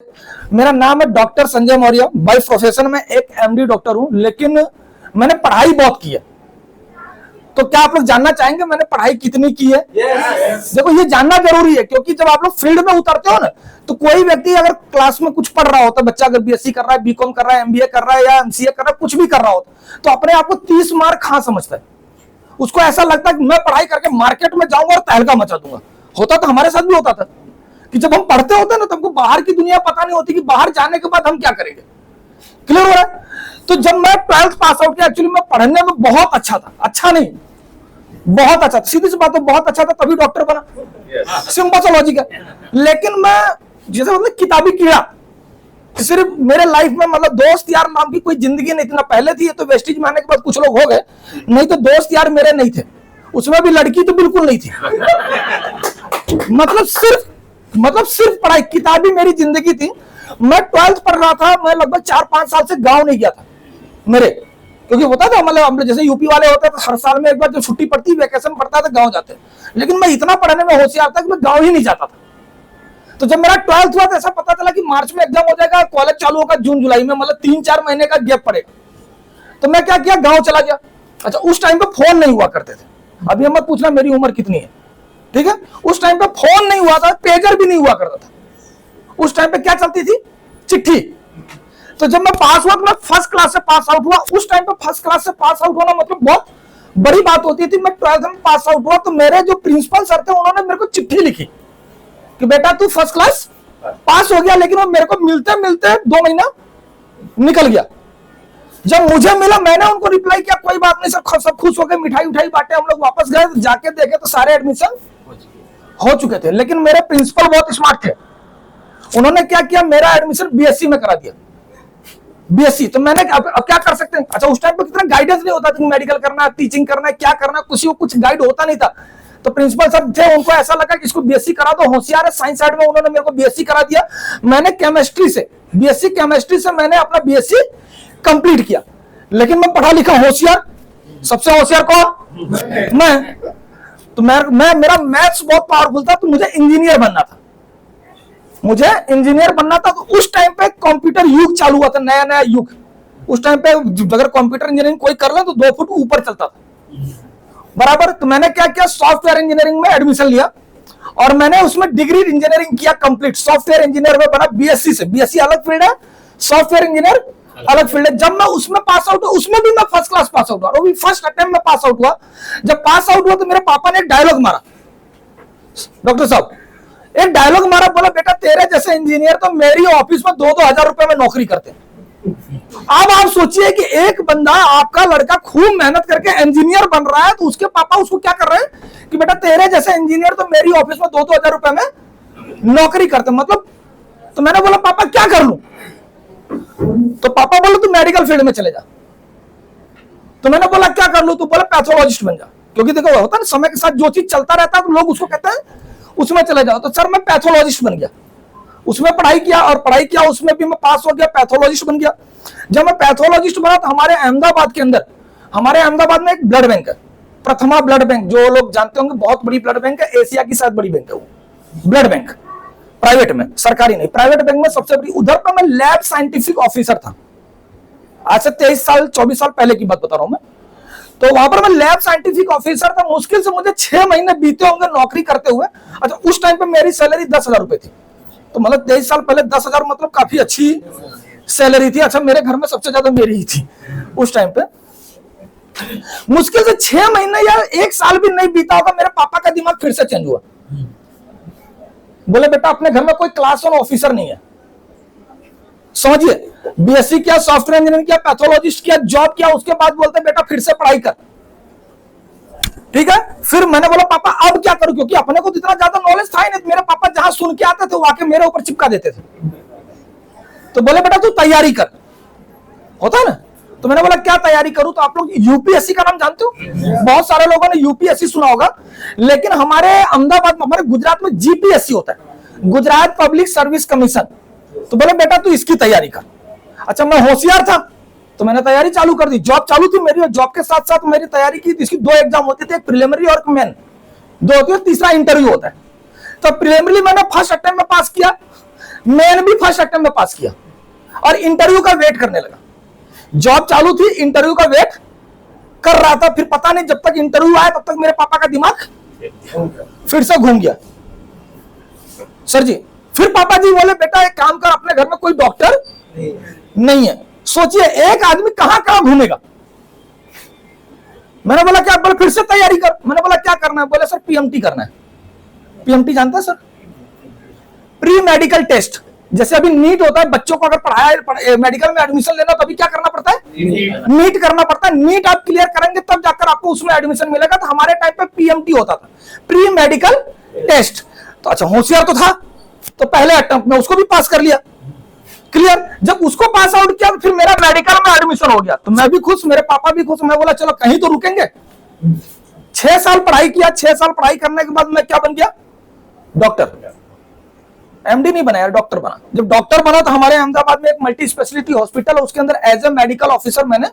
मेरा नाम है doctor Sanjay Maurya. By profession में एक एमडी डॉक्टर हूं, लेकिन मैंने पढ़ाई बहुत की है। तो क्या आप लोग जानना चाहेंगे मैंने पढ़ाई कितनी की है? देखो, ये जानना जरूरी है, क्योंकि जब आप लोग फील्ड में उतरते हो ना, तो कोई व्यक्ति अगर क्लास में कुछ पढ़ रहा होता है, बच्चा अगर बीएससी कर रहा है, बीकॉम कर रहा है, एमबीए कर रहा है या एमसीए कर रहा है, कुछ भी कर रहा होता, तो अपने आप को 30 मार्क कहां समझता है। उसको ऐसा लगता है कि मैं पढ़ाई करके मार्केट में जाऊंगा और तहलका मचा दूंगा। होता तो हमारे साथ भी होता था कि जब हम पढ़ते होते ना, तो हमको बाहर की दुनिया पता नहीं होती कि बाहर जाने के बाद हम क्या करेंगे। क्लियर हो रहा है? तो जब मैं 12th पास आउट किया, एक्चुअली मैं पढ़ने में बहुत अच्छा था, अच्छा नहीं बहुत अच्छा था, सीधी सी बात है, बहुत अच्छा था, तभी डॉक्टर बना। सिंपल सा लॉजिक है। लेकिन मैं जैसे मतलब किताबी कीड़ा, सिर्फ मेरे लाइफ में मतलब दोस्त यार नाम की कोई जिंदगी नहीं थी ना। पहले थी, तो वेस्टिज में आने के बाद कुछ लोग हो गए, नहीं तो दोस्त यार मेरे नहीं थे। उसमें भी लड़की तो बिल्कुल नहीं थी। मतलब सिर्फ पढ़ाई, किताबी मेरी जिंदगी थी। मैं 12th पढ़ रहा था, मैं लगभग 4-5 साल से गांव नहीं गया था मेरे, क्योंकि होता था मतलब हम जैसे यूपी वाले होते थे, हर साल में एक बार जब छुट्टी पड़ती, वैकेशन पड़ता था, गांव जाते। लेकिन मैं इतना पढ़ने में होशियार था कि मैं गांव ही नहीं जाता था। तो जब मेरा 12th हुआ, तो ऐसा पता चला कि मार्च में एग्जाम हो जाएगा, कॉलेज चालू होगा जून जुलाई में, मतलब 3-4 महीने का गैप पड़ेगा। तो मैं क्या किया, गांव चला गया। अच्छा, उस टाइम पे फोन नहीं हुआ करते थे। अभी मत पूछना मेरी उम्र कितनी है, ठीक है? उस टाइम पे फोन नहीं हुआ था, पेजर भी नहीं हुआ करता था। उस टाइम पे क्या चलती थी? चिट्ठी। तो जब मैं पास हुआ, तो मैं फर्स्ट क्लास से पास आउट हुआ। उस टाइम पे फर्स्ट क्लास से पास आउट होना मतलब बहुत बड़ी बात होती थी। मैं 12th में पास आउट हुआ, तो मेरे जो प्रिंसिपल सर थे, उन्होंने मेरे को चिट्ठी लिखी कि बेटा तू फर्स्ट क्लास पास हो गया। लेकिन वो मेरे को मिलते मिलते 2 महीना निकल गया। जब मुझे मिला, मैंने उनको रिप्लाई किया, कोई बात नहीं सर, सब खुश हो गए, मिठाई उठाई बांटे, हम लोग वापस गए। तो जाके देखे तो सारे एडमिशन हो चुके थे। लेकिन मेरे प्रिंसिपल बहुत स्मार्ट थे, उन्होंने क्या किया, मेरा एडमिशन बीएससी में करा दिया। बीएससी तो मैंने अब क्या कर सकते हैं। अच्छा, उस टाइम पे कितना गाइडेंस नहीं होता था, मेडिकल करना है, टीचिंग करना है, क्या करना है, किसी को कुछ गाइड होता नहीं था। तो प्रिंसिपल सर थे, उनको ऐसा लगा कि इसको बीएससी करा दो, होशियार है साइंस साइड में, उन्होंने मेरे को बीएससी करा दिया। मैंने केमिस्ट्री से, बीएससी केमिस्ट्री से मैंने अपना बीएससी कंप्लीट किया। लेकिन मैं पढ़ा लिखा होशियार, सबसे होशियार कौन? मैं। तो मेरा मैथ्स बहुत पावरफुल था, तो मुझे इंजीनियर बनना था। तो उस टाइम पे कंप्यूटर युग चालू हुआ था, नया नया युग। उस टाइम पे अगर कंप्यूटर इंजीनियरिंग कोई कर ले तो 2 फुट ऊपर चलता था, बराबर। तो मैंने क्या किया, सॉफ्टवेयर इंजीनियरिंग में एडमिशन लिया, और मैंने उसमें डिग्री इंजीनियरिंग किया कंप्लीट। सॉफ्टवेयर इंजीनियर में बना बीएससी से। बीएससी अलग फील्ड है, सॉफ्टवेयर इंजीनियर अलग फील्ड है। जब मैं उसमें पास आउट हुआ, उसमें भी मैं फर्स्ट क्लास पास आउट हुआ, वो भी फर्स्ट अटेम्प्ट में पास आउट हुआ। जब पास आउट हुआ, तो मेरे पापा ने एक डायलॉग मारा, डॉक्टर साहब एक डायलॉग मारा, बोला बेटा तेरे जैसे इंजीनियर तो मेरी ऑफिस में 2-2 हजार रुपए में नौकरी करते हैं। अब आप सोचिए कि एक बंदा, आपका लड़का खूब मेहनत करके इंजीनियर बन रहा है, तो उसके पापा उसको क्या कर रहे हैं कि बेटा तेरे जैसे इंजीनियर तो मेरी ऑफिस में 2-2 हजार रुपए में नौकरी करते हैं, मतलब। तो मैंने बोला पापा क्या कर लूं? तो पापा बोले तू मेडिकल फील्ड में चले जा। तो मैंने बोला क्या कर लूं? तो बोला पैथोलॉजिस्ट बन जा। क्योंकि देखो होता है ना, समय के साथ जो चीज चलता रहता है तो लोग उसको कहते हैं उसमें चले जाओ। तो सर मैं पैथोलॉजिस्ट बन गया, उसमें पढ़ाई किया, और पढ़ाई किया उसमें भी मैं पास हो गया, पैथोलॉजिस्ट बन गया। जब मैं पैथोलॉजिस्ट बना, तो हमारे अहमदाबाद के अंदर, हमारे अहमदाबाद में एक ब्लड बैंक है, प्रथमा ब्लड बैंक, जो लोग जानते होंगे, बहुत बड़ी ब्लड बैंक है, एशिया की शायद बड़ी बैंक है वो ब्लड बैंक। प्राइवेट में, सरकारी नहीं, प्राइवेट बैंक में सबसे बड़ी। उधर पर मैं लैब साइंटिफिक ऑफिसर था। आज से 23-24 साल पहले की बात बता रहा हूं मैं। तो वहां पर मैं लैब साइंटिफिक ऑफिसर था। मुश्किल से मुझे 6 महीने बीते होंगे नौकरी करते हुए। अच्छा, उस टाइम पे मेरी सैलरी 10,000 रुपए थी। तो मतलब 23 साल पहले 10,000 मतलब काफी अच्छी सैलरी थी। अच्छा, मेरे घर में सबसे ज्यादा मेरी ही थी उस टाइम पे। मुश्किल से 6 महीने या 1 साल भी नहीं बीता होगा, मेरे पापा का दिमाग फिर से चेंज हुआ। बोले बेटा अपने घर में कोई क्लास 1 ऑफिसर नहीं है, समझिए, बीएससी किया, सॉफ्टवेयर इंजीनियरिंग किया, पैथोलॉजिस्ट किया, जॉब किया, उसके बाद बोलते बेटा फिर से पढ़ाई कर। ठीक है, फिर मैंने बोला पापा अब क्या करूं? क्योंकि अपने को इतना ज्यादा नॉलेज था ही नहीं। मेरे पापा जहां सुन के आते थे वो आके मेरे ऊपर चिपका देते थे। तो बोले बेटा तू तैयारी कर, होता है ना। तो मैंने बोला क्या तैयारी करूं? तो आप लोग यूपीएससी का नाम जानते हो? बहुत सारे लोगों ने यूपीएससी सुना होगा, लेकिन हमारे अहमदाबाद में, हमारे गुजरात में जीपीएससी होता है, गुजरात पब्लिक सर्विस कमीशन। तो बोले बेटा तू इसकी तैयारी कर। अच्छा, मैं होशियार था, तो मैंने तैयारी चालू कर दी। जॉब चालू थी मेरी, और जॉब के साथ साथ मेरी तैयारी की। इसकी 2 एग्जाम होते थे, एक प्रिलिमिनरी और एक मेन, 2 होती है, तीसरा इंटरव्यू होता है। तो प्रिलिमिनरी मैंने फर्स्ट अटेम्प्ट में पास किया, मैंने भी फर्स्ट अटेम्प्ट में पास किया और इंटरव्यू का वेट करने लगा। जॉब चालू थी, इंटरव्यू का वेट कर रहा था। फिर पता नहीं जब तक इंटरव्यू आया तब तक मेरे पापा का दिमाग फिर से घूम गया। सर जी, फिर पापा जी बोले बेटा एक काम कर, अपने घर में कोई डॉक्टर नहीं है। सोचिए एक आदमी कहां कहां घूमेगा। मैंने बोला क्या? बोले फिर से तैयारी कर। मैंने बोला क्या करना है? बोले सर पीएमटी करना है। पीएमटी जानता है सर? Pre medical test. जैसे अभी नीट होता है, बच्चों को अगर पढ़ाया मेडिकल में एडमिशन लेना तो अभी क्या करना पड़ता है? नीट करना पड़ता है। नीट आप क्लियर करेंगे तब जाकर आपको उसमें एडमिशन मिलेगा। तो हमारे टाइम पे पीएमटी होता था, प्री मेडिकल टेस्ट। तो अच्छा होशियार तो था, तो पहले अटेम्प्ट में उसको भी पास कर लिया, क्लियर। जब उसको पास आउट किया तो फिर मेरा मेडिकल में एडमिशन हो गया। तो मैं भी खुश, मेरे पापा भी खुश। मैं बोला चलो कहीं तो रुकेंगे। 6 साल पढ़ाई किया। 6 साल पढ़ाई करने के बाद मैं क्या बन गया? डॉक्टर। एमडी नहीं बना यार, डॉक्टर बना। जब डॉक्टर बना तो हमारे अहमदाबाद में एक मल्टी स्पेशलिटी हॉस्पिटल है, उसके अंदर एज ए मेडिकल ऑफिसर मैंने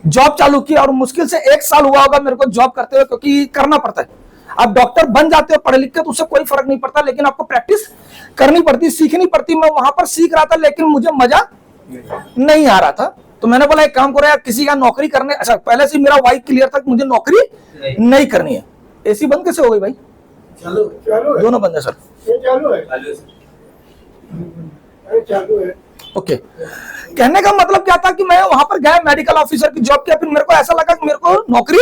जॉब चालू की। और मुश्किल से 1 साल हुआ होगा मेरे को जॉब करते हुए, क्योंकि करना पड़ता है। आप डॉक्टर बन जाते हो पढ़े लिख के तो उससे कोई फर्क नहीं पड़ता, लेकिन आपको प्रैक्टिस करनी पड़ती, सीखनी पड़ती। मैं वहां पर सीख रहा था लेकिन मुझे मजा नहीं आ रहा था। तो मैंने बोला एक काम करो यार, किसी का नौकरी करने, अच्छा पहले से मेरा वाइफ क्लियर था कि मुझे नौकरी नहीं करनी है। एसी बंद कैसे हो गई भाई? चालू है। दोनों बंद है सर? चालू है। चालू है। ओके। कहने का मतलब क्या था कि मैं वहां पर गया, मेडिकल ऑफिसर की जॉब किया। फिर मेरे को ऐसा लगा कि मेरे को नौकरी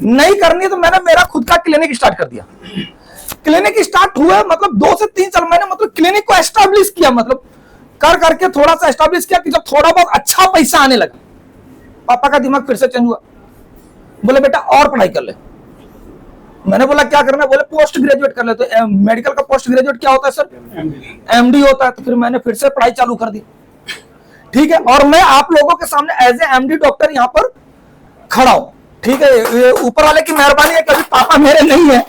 नहीं करनी है, तो मैंने मेरा खुद का क्लिनिक स्टार्ट कर दिया। क्लिनिक स्टार्ट हुआ मतलब 2 से 3 साल मैंने मतलब क्लिनिक को एस्टैब्लिश किया, मतलब कर करके थोड़ा सा एस्टैब्लिश किया कि जब थोड़ा बहुत अच्छा पैसा आने लगा, पापा का दिमाग फिर से चेंज हुआ। बोले बेटा और पढ़ाई कर ले। मैंने बोला क्या करना है? बोले पोस्ट ग्रेजुएट कर ले। तो मेडिकल का पोस्ट ग्रेजुएट क्या होता है सर? एमडी होता है। तो फिर मैंने फिर से पढ़ाई चालू कर दी, ठीक है। और मैं आप लोगों के सामने एज ए एमडी डॉक्टर यहाँ पर खड़ा हूं, ठीक है। ऊपर वाले की मेहरबानी है कि अभी पापा मेरे नहीं है,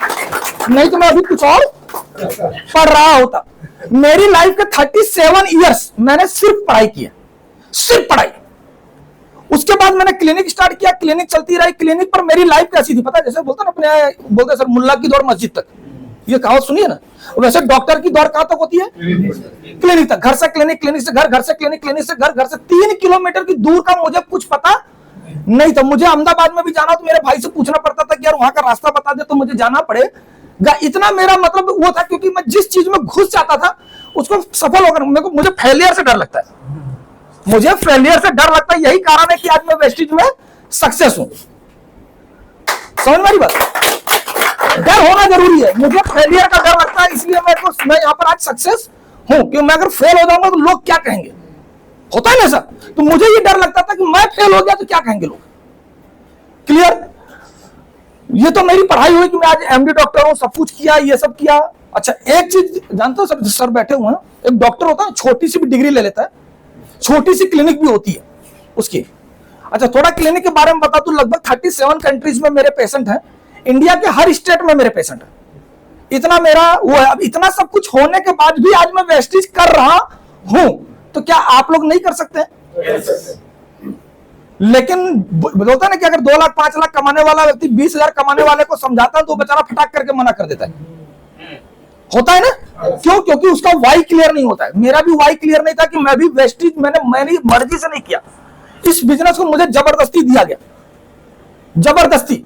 नहीं तो मैं अभी कुछ और पढ़ रहा होता। मेरी लाइफ के 37 इयर्स मैंने सिर्फ पढ़ाई की है, सिर्फ पढ़ाई। उसके बाद मैंने क्लिनिक स्टार्ट किया, क्लिनिक चलती रही। क्लिनिक पर मेरी लाइफ कैसी थी पता है? जैसे बोलते ना अपने, बोलते सर मुल्ला की दौड़ मस्जिद तक, ये कहावत सुनिए ना। वैसे डॉक्टर की दौड़ कहां तक होती है? क्लिनिक तक। घर से क्लिनिक, क्लिनिक से घर, घर से क्लिनिक, क्लिनिक से घर, घर से 3 किलोमीटर की दूर का मुझे कुछ पता नहीं था। मुझे अहमदाबाद में भी जाना तो मेरे भाई से पूछना पड़ता था कि यार वहां का रास्ता बता दे, तो मुझे जाना पड़ेगा। इतना मेरा मतलब वो था, क्योंकि मैं जिस चीज में घुस जाता था उसको सफल होकर मुझे फेलियर से डर लगता है। मुझे फेलियर से डर लगता है, यही कारण है कि आज मैं वेस्टिज में सक्सेस हूं। समझ मेरी बात? डर होना जरूरी है। मुझे फेलियर का डर लगता है, इसलिए मैं यहाँ पर आज सक्सेस हूं। क्योंकि मैं अगर फेल हो जाऊंगा तो लोग क्या कहेंगे, होता है ना सर? तो मुझे ये डर लगता था कि मैं फेल हो गया तो क्या कहेंगे लोग, क्लियर। ये तो मेरी पढ़ाई हुई कि मैं आज एमडी डॉक्टर हूं, सब कुछ किया, ये सब किया। अच्छा एक चीज जानते हो सर बैठे हुए हैं, एक डॉक्टर होता है छोटी सी भी डिग्री ले लेता है, छोटी सी क्लिनिक भी होती है उसकी। अच्छा थोड़ा क्लिनिक के बारे में बता दूं, लगभग 37 कंट्रीज में मेरे पेशेंट हैं, इंडिया के हर स्टेट में मेरे पेशेंट हैं। इतना मेरा वो है। अब इतना सब कुछ होने के बाद भी आज मैं वेस्टिज कर रहा हूं, तो क्या आप लोग नहीं कर सकते? लेकिन बोलता है ना कि अगर 2 लाख 5 लाख कमाने वाला व्यक्ति 20,000 कमाने वाले को समझाता है तो बेचारा फटाक करके मना कर देता है, होता है ना? क्यों? क्योंकि उसका वाई क्लियर नहीं होता है। मेरा भी वाई क्लियर नहीं था कि मैं भी वेस्टिज मैंने मर्जी से नहीं किया। इस बिजनेस को मुझे जबरदस्ती दिया गया, जबरदस्ती।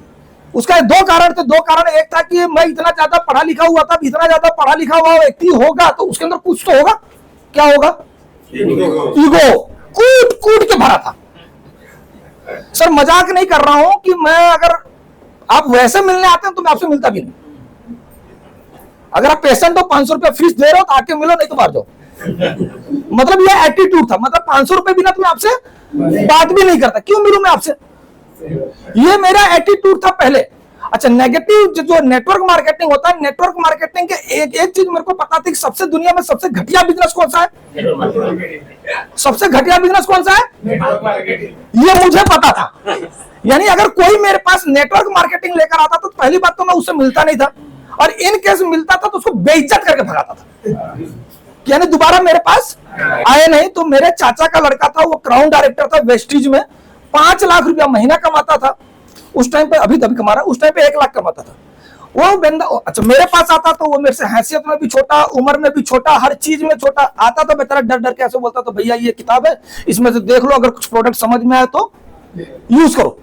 उसका 2 कारण थे। 2 कारण, एक था कि मैं इतना ज्यादा पढ़ा लिखा हुआ था, इतना ज्यादा पढ़ा लिखा हुआ व्यक्ति होगा तो उसके अंदर कुछ तो होगा। क्या होगा? ईगो कूट कूट के भरा था। सर मजाक नहीं कर रहा हूं कि मैं, अगर आप वैसे मिलने आते हैं तो मैं आपसे मिलता भी नहीं। अगर आप पेशेंट हो, 500 रुपया फीस दे रहे हो तो आके मिलो, नहीं तो बाहर जाओ। मतलब ये एटीट्यूड था। मतलब 500 रुपए बिना तो मैं आपसे बात भी नहीं करता, क्यों मिलूं मैं आपसे? ये मेरा एटीट्यूड था पहले। अच्छा नेगेटिव जो नेटवर्क मार्केटिंग होता है, नेटवर्क मार्केटिंग के एक चीज मेरे को पता थी कि सबसे दुनिया में सबसे घटिया बिजनेस कौन सा है? सबसे घटिया बिजनेस कौन सा है? ये मुझे पता था। यानी अगर कोई मेरे पास नेटवर्क मार्केटिंग लेकर आता तो पहली बात तो मैं उससे मिलता नहीं था, और इन केस मिलता था तो उसको बेइज्जत करके भगाता था, यानी दोबारा मेरे पास आए नहीं। तो मेरे चाचा का लड़का था, वो क्राउन डायरेक्टर था वेस्टिज में, 5 लाख रुपया महीना कमाता था उस टाइम पे। अभी कमा रहा, उस टाइम पे 1 लाख कमाता था। वो बंदा अच्छा मेरे पास आता तो वो मेरे से हैसियत में भी छोटा, उम्र में भी छोटा, हर चीज में छोटा आता तो बेचारा डर डर के ऐसे बोलता तो भैया ये किताब है, इसमें से देख लो, अगर कुछ प्रोडक्ट समझ में आए तो यूज करो।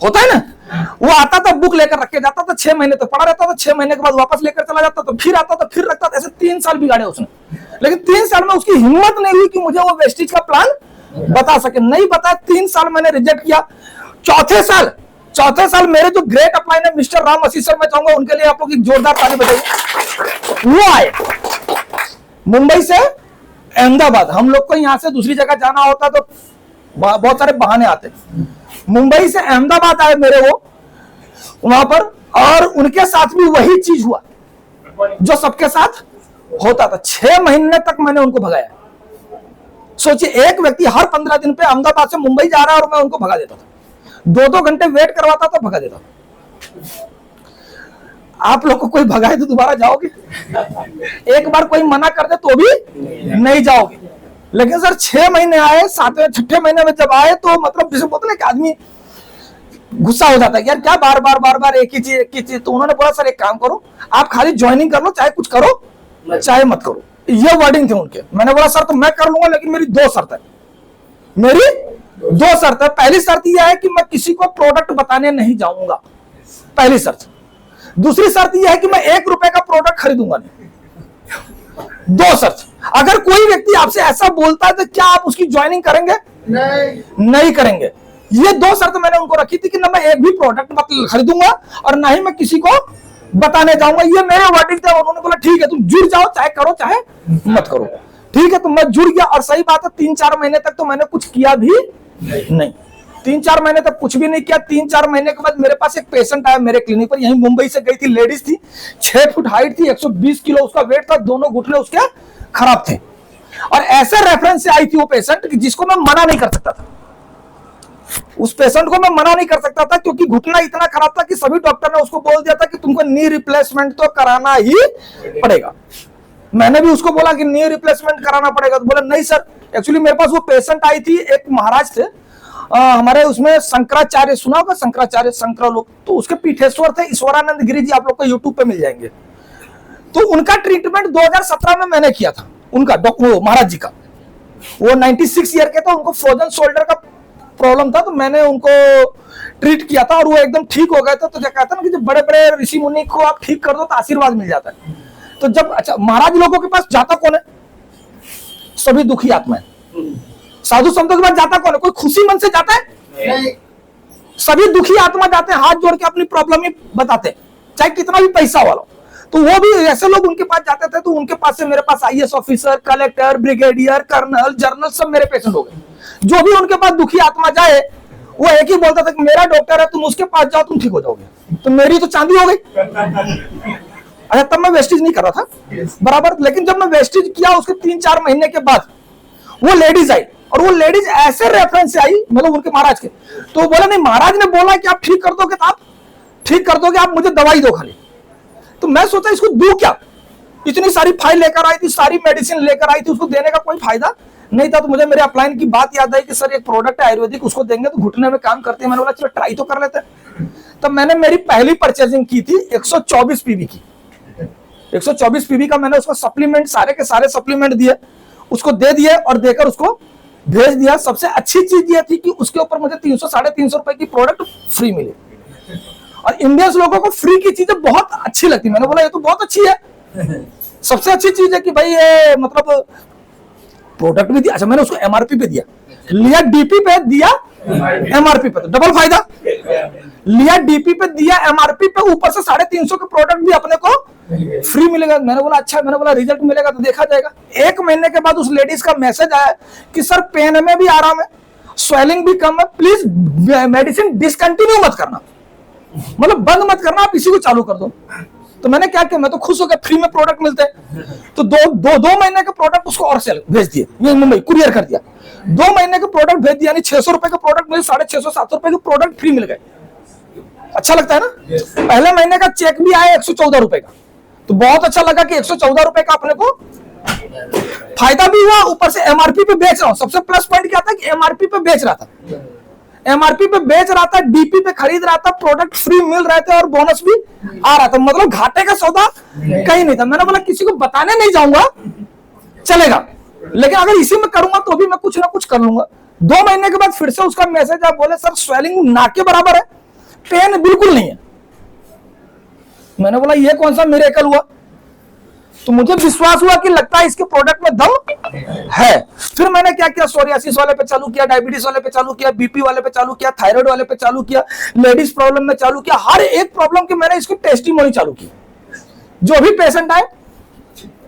होता है ना, वो आता था बुक लेकर रख के जाता था, 6 महीने तक पढ़ा रहता था, 6 महीने के बाद वापस लेकर चला जाता, तो फिर आता था, फिर रखता था, ऐसे 3 साल बिगाड़े उसने। लेकिन 3 साल में उसकी हिम्मत नहीं हुई कि मुझे वो वेस्टिज का प्लान बता सके, नहीं बताया। 3 साल मैंने रिजेक्ट किया। चौथे साल मेरे जो ग्रेट अपलाइन है मिस्टर राम वसी सर, मैं चाहूंगा उनके लिए आप लोग एक जोरदार ताली बजाइए। वो आए मुंबई से अहमदाबाद, हम लोग को यहां से दूसरी जगह जाना होता तो बहुत सारे बहाने आते। मुंबई से अहमदाबाद आए मेरे वो वहां पर, और उनके साथ भी वही चीज हुआ जो सबके साथ होता था। 6 महीने तक मैंने उनको भगाया। सोचिए, एक व्यक्ति हर 15 दिन पे अहमदाबाद से मुंबई जा रहा है और मैं उनको भगा देता था, 2-2 घंटे वेट करवाता था, भगा देता। आप लोग को कोई भगाए तो दोबारा जाओगे? एक बार कोई मना कर दे तो भी नहीं जाओगे। लेकिन सर 6 महीने आए, 7वें 6ठे महीने में जब आए तो मतलब जैसे बोलते ना कि आदमी गुस्सा हो जाता है, यार क्या बार बार एक ही चीज। तो उन्होंने बोला सर एक काम करो, आप खाली ज्वाइनिंग कर लो, चाहे कुछ करो चाहे मत करो, ये वर्डिंग थे उनके। मैंने बोला सर तो मैं कर लूंगा, लेकिन मेरी 2 शर्त है। मेरी 2 शर्त है। पहली शर्त यह है कि मैं किसी को प्रोडक्ट बताने नहीं जाऊंगा, पहली शर्त। दूसरी शर्त यह है कि मैं 1 रुपए का प्रोडक्ट खरीदूंगा नहीं। 2 शर्त। अगर कोई व्यक्ति आपसे ऐसा बोलता है तो क्या आप उसकी ज्वाइनिंग करेंगे? नहीं करेंगे। ये 2 शर्त मैंने उनको रखी थी कि ना मैं एक भी प्रोडक्ट खरीदूंगा और ना ही मैं किसी को बताने जाऊंगा। ये मेरे वर्डिंग थे। उन्होंने बोला ठीक है, तुम जुड़ जाओ, चाहे करो चाहे मत करो। ठीक है, तो मैं जुड़ गया। और सही बात है, 3-4 महीने तक तो मैंने कुछ किया भी नहीं। 3-4 महीने तक कुछ भी नहीं किया। 3-4 महीने के बाद मेरे पास एक पेशेंट आया मेरे क्लिनिक पर, यहीं मुंबई से गई थी, लेडीज थी, 6 फुट हाइट थी, 120 किलो उसका वेट था, दोनों घुटने उसके खराब थे। और ऐसे रेफरेंस से आई थी वो पेशेंट जिसको मैं मना नहीं कर सकता था। उस पेशेंट को मैं मना नहीं कर सकता था क्योंकि घुटना इतना खराब था कि सभी डॉक्टर ने उसको बोल दिया था कि तुमको नी रिप्लेसमेंट तो कराना ही पड़ेगा। मैंने भी उसको बोला कि नी रिप्लेसमेंट कराना पड़ेगा, तो बोला नहीं सर। एक्चुअली मेरे पास वो पेशेंट आई थी, एक महाराज थे हमारे, उसमें शंकराचार्य सुना होगा, शंकराचार्य शंकर लोग, तो उसके पीठेश्वर थे ईश्वरानंद गिरी जी, आप लोग को यूट्यूब पे मिल जाएंगे। तो उनका ट्रीटमेंट 2017 में मैंने किया था, उनका वो महाराज जी का। वो 96 ईयर के थे, उनको फ्रोजन शोल्डर का प्रॉब्लम था, तो मैंने उनको ट्रीट किया था और वो एकदम ठीक हो गए थे। तो क्या कहते हैं ना कि जब बड़े बड़े ऋषि मुनि को आप ठीक कर दो तो आशीर्वाद मिल जाता है। तो जब अच्छा महाराज लोगों के पास जाता कौन है? सभी दुखी आत्माएं। साधु संतों के पास जाता कौन है? कोई खुशी मन से जाता है? नहीं। सभी दुखी आत्मा जाते हैं, हाथ जोड़ के अपनी प्रॉब्लम ही बताते हैं, चाहे कितना भी पैसा वाला। तो वो भी ऐसे लोग उनके पास जाते थे। तो उनके पास से मेरे पास IAS officer, collector, brigadier, colonel, general सब मेरे पेशेंट हो गए। जो भी उनके पास दुखी आत्मा जाए वो एक ही बोलता था कि मेरा डॉक्टर है, तुम उसके पास जाओ, तुम ठीक हो जाओगे। तो मेरी तो चांदी हो गई। अच्छा, तब मैं वेस्टेज नहीं कर रहा था बराबर। लेकिन जब मैं वेस्टेज किया उसके 3-4 महीने के बाद वो लेडीज आई, और वो लेडीज ऐसे रेफरेंस से आई, मतलब उनके महाराज के। तो वो बोला नहीं, महाराज ने बोला कि आप ठीक कर दोगे, तो आप ठीक कर दोगे, आप मुझे दवाई दो खाली। तो मैं सोचा इसको दूं क्या, इतनी सारी फाइल लेकर आई थी, सारी मेडिसिन लेकर आई थी, उसको देने का कोई फायदा नहीं था। तो मुझे मेरे अपलाइन की बात याद आई कि सर एक प्रोडक्ट है आयुर्वेदिक, उसको देंगे तो घुटने में काम करते हैं। मैंने बोला चलो ट्राई तो कर लेते हैं। तब मैंने मेरी पहली परचेजिंग की थी 124 पीवी की। 124 पीवी का मैंने उसको सप्लीमेंट, सारे के सारे सप्लीमेंट दिए, उसको दे दिए और देकर उसको भेज दिया। सबसे अच्छी चीज ये थी कि उसके ऊपर मुझे 300-350 रुपए की प्रोडक्ट फ्री मिली। और इंडियंस लोगों को फ्री की चीजें बहुत अच्छी लगती। मैंने बोला ये तो बहुत अच्छी है। सबसे अच्छी चीज है कि भाई ये मतलब प्रोडक्ट भी दिया। अच्छा, मैंने उसको MRP पे दिया, लिया DP पे, दिया MRP पे, तो डबल फायदा। लिया DP पे, दिया MRP पे, ऊपर से 350 के प्रोडक्ट भी अपने को फ्री मिलेगा। मैंने बोला अच्छा, मैंने बोला रिजल्ट मिलेगा तो देखा जाएगा। 1 महीने के बाद उस लेडीज का मैसेज आया कि सर पेन में भी आराम है, स्वेलिंग भी कम है, प्लीज मेडिसिन डिसकंटिन्यू मत करना, मतलब बंद मत करना, आप इसी को चालू कर दो। तो मैंने क्या किया, मैं तो खुश हो गया, फ्री में प्रोडक्ट मिलते हैं। तो दो महीने के प्रोडक्ट उसको और सेल भेज दिए, ये मुंबई कुरियर कर दिया। 2 महीने के प्रोडक्ट भेज दिया, यानी 600 रुपए का प्रोडक्ट मिले, 650-700 रुपए के प्रोडक्ट फ्री मिल गए। अच्छा लगता है ना। पहले महीने का चेक भी आया 114 रुपए का, तो बहुत अच्छा लगा कि 114 रुपए का अपने को फायदा भी हुआ, ऊपर से MRP पे बेच रहा हूं। सबसे प्लस पॉइंट क्या था कि MRP पे बेच रहा था। एमआरपी पे बेच रहा था, डीपी पे खरीद रहा था, प्रोडक्ट फ्री मिल रहे थे और बोनस भी आ रहा था, मतलब घाटे का सौदा कहीं नहीं था। मैंने बोला किसी को बताने नहीं जाऊंगा, चलेगा, लेकिन अगर इसी में करूंगा तो भी मैं कुछ ना कुछ कर लूंगा। 2 महीने के बाद फिर से उसका मैसेज, आप बोले सर स्वेलिंग ना के बराबर है, पेन बिल्कुल नहीं है। मैंने बोला ये कौन सा मिरेकल हुआ? तो मुझे विश्वास हुआ कि लगता है इसके प्रोडक्ट में दम है। फिर मैंने क्या किया, सोरियासिस वाले पे चालू किया, डायबिटीज वाले पे चालू किया, बीपी वाले पे चालू किया, थायराइड वाले पे चालू किया, लेडीज प्रॉब्लम में चालू किया, हर एक प्रॉब्लम की मैंने इसकी टेस्टिमोनी चालू की। जो भी पेशेंट आए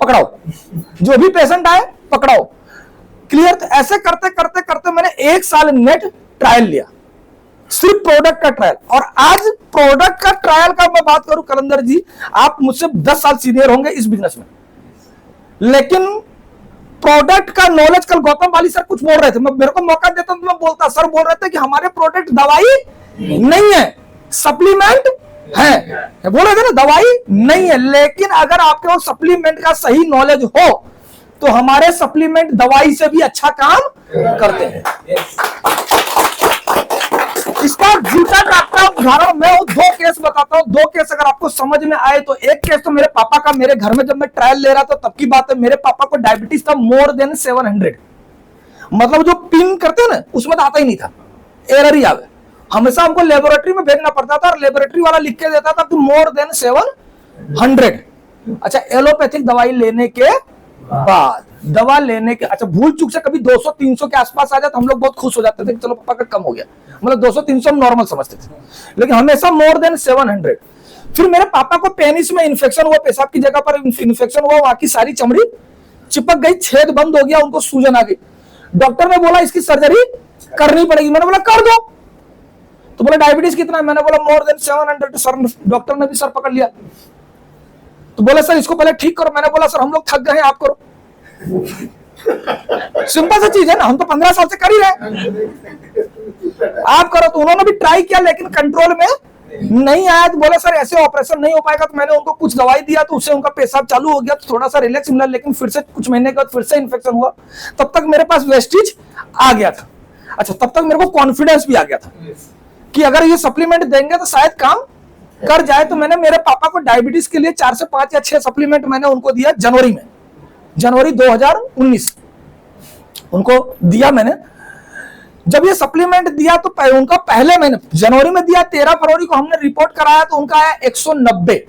पकड़ाओ, जो भी पेशेंट आए पकड़ाओ, क्लियर। तो ऐसे करते करते करते मैंने 1 साल नेट ट्रायल लिया, सिर्फ प्रोडक्ट का ट्रायल। और आज प्रोडक्ट का ट्रायल का मैं बात करूं कलंदर जी, आप मुझसे 10 साल सीनियर होंगे इस बिजनेस में, लेकिन प्रोडक्ट का नॉलेज, कल गौतम वाली सर कुछ बोल रहे थे, मैं मेरे को मौका देता तो मैं बोलता। सर बोल रहे थे कि हमारे प्रोडक्ट दवाई नहीं है, सप्लीमेंट है, बोल रहे थे ना दवाई नहीं है, लेकिन अगर आपके पास सप्लीमेंट का सही नॉलेज हो तो हमारे सप्लीमेंट दवाई से भी अच्छा काम करते हैं। इसका झूठा डॉक्टर उदाहरण मैं 2 केस बताता हूं। 2 केस अगर आपको समझ में आए तो, एक केस तो मेरे पापा का, मेरे घर में जब मैं ट्रायल ले रहा था तब की बात है, मेरे पापा को डायबिटीज था मोर देन 700, मतलब जो पिन करते हैं ना उसमें तो आता ही नहीं था, एरर ही आवे, हमेशा हमको लेबोरेटरी में भेजना पड़ता था और लेबोरेटरी वाला लिख के देता था कि मोर देन 700। अच्छा, एलोपैथिक दवाई लेने के बाद, दवा लेने के, अच्छा भूल चूक से कभी 200-300 के आसपास आ जाए तो हम लोग बहुत खुश हो जाते थे कि चलो पापा का कम हो गया, मतलब 200-300 हम नॉर्मल समझते थे, लेकिन हमेशा मोर देन 700। फिर मेरे पापा को पेनिस में इन्फेक्शन हुआ, पेशाब की जगह पर इन्फेक्शन हुआ, वहां की सारी चमड़ी चिपक गई, छेद बंद हो गया, उनको सूजन आ गई। डॉक्टर ने बोला इसकी सर्जरी करनी पड़ेगी। मैंने बोला कर दो। तो बोला डायबिटीज कितना है? मैंने बोला मोर देन 700। सर, डॉक्टर ने भी सर पकड़ लिया, तो बोला सर इसको पहले ठीक करो। मैंने बोला सर हम लोग थक गए हैं, आप करो। सिंपल सी चीज है ना, हम तो 15 साल से कर ही रहे, आप करो। तो उन्होंने भी ट्राई किया लेकिन कंट्रोल में नहीं आया, तो बोला सर ऐसे ऑपरेशन नहीं हो पाएगा। तो मैंने उनको कुछ दवाई दिया, तो उससे उनका पेशाब चालू हो गया, तो थोड़ा सा रिलैक्स मिला, लेकिन फिर से कुछ महीने के बाद फिर से इन्फेक्शन हुआ। तब तक मेरे पास वेस्टिज आ गया था। अच्छा, तब तक मेरे को कॉन्फिडेंस भी आ गया था कि अगर ये सप्लीमेंट देंगे तो शायद काम कर जाए। तो मैंने मेरे पापा को डायबिटीज के लिए 4 से 5 या 6 सप्लीमेंट मैंने उनको दिया जनवरी में, जनवरी 2019 उनको दिया मैंने। जब ये सप्लीमेंट दिया तो उनका पहले महीने जनवरी में दिया, 13 फरवरी को हमने रिपोर्ट कराया तो उनका आया 190।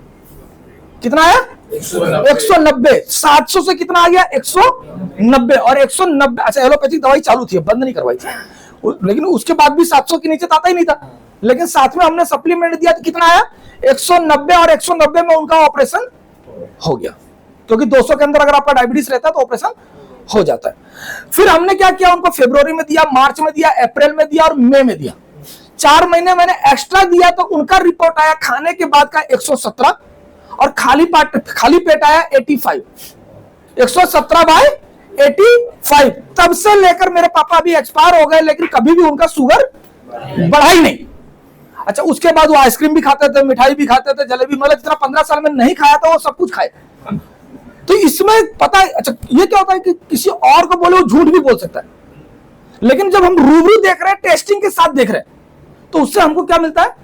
कितना आया? 190। 700 से कितना आ गया? 190। और 190, अच्छा एलोपैथिक दवाई चालू थी, बंद नहीं करवाई थी, लेकिन उसके बाद भी 700 के नीचे आता ही नहीं था। लेकिन साथ में हमने सप्लीमेंट दिया तो कितना आया? 190। और 190 में उनका ऑपरेशन हो गया, क्योंकि 200 के अंदर अगर आपका डायबिटीज रहता है तो ऑपरेशन हो जाता है। फिर हमने क्या किया, उनको फरवरी में दिया, मार्च में दिया, अप्रैल में दिया और मई में दिया। 4 महीने मैंने एक्स्ट्रा दिया, तो उनका रिपोर्ट आया खाने के बाद का 117 और खाली पेट आया 85। 117/85। तब से लेकर मेरे पापा भी एक्सपायर हो गए, लेकिन कभी भी उनका शुगर बढ़ा ही नहीं। अच्छा, उसके बाद वो आइसक्रीम भी खाते थे, मिठाई भी खाते थे, जलेबी, मतलब जितना 15 साल में नहीं खाया था वो सब कुछ खाए। तो इसमें पता है, अच्छा ये क्या होता है कि किसी और को बोले वो झूठ भी बोल सकता है, लेकिन जब हम रूबरू देख रहे हैं, टेस्टिंग के साथ देख रहे हैं, तो उससे हमको क्या मिलता है?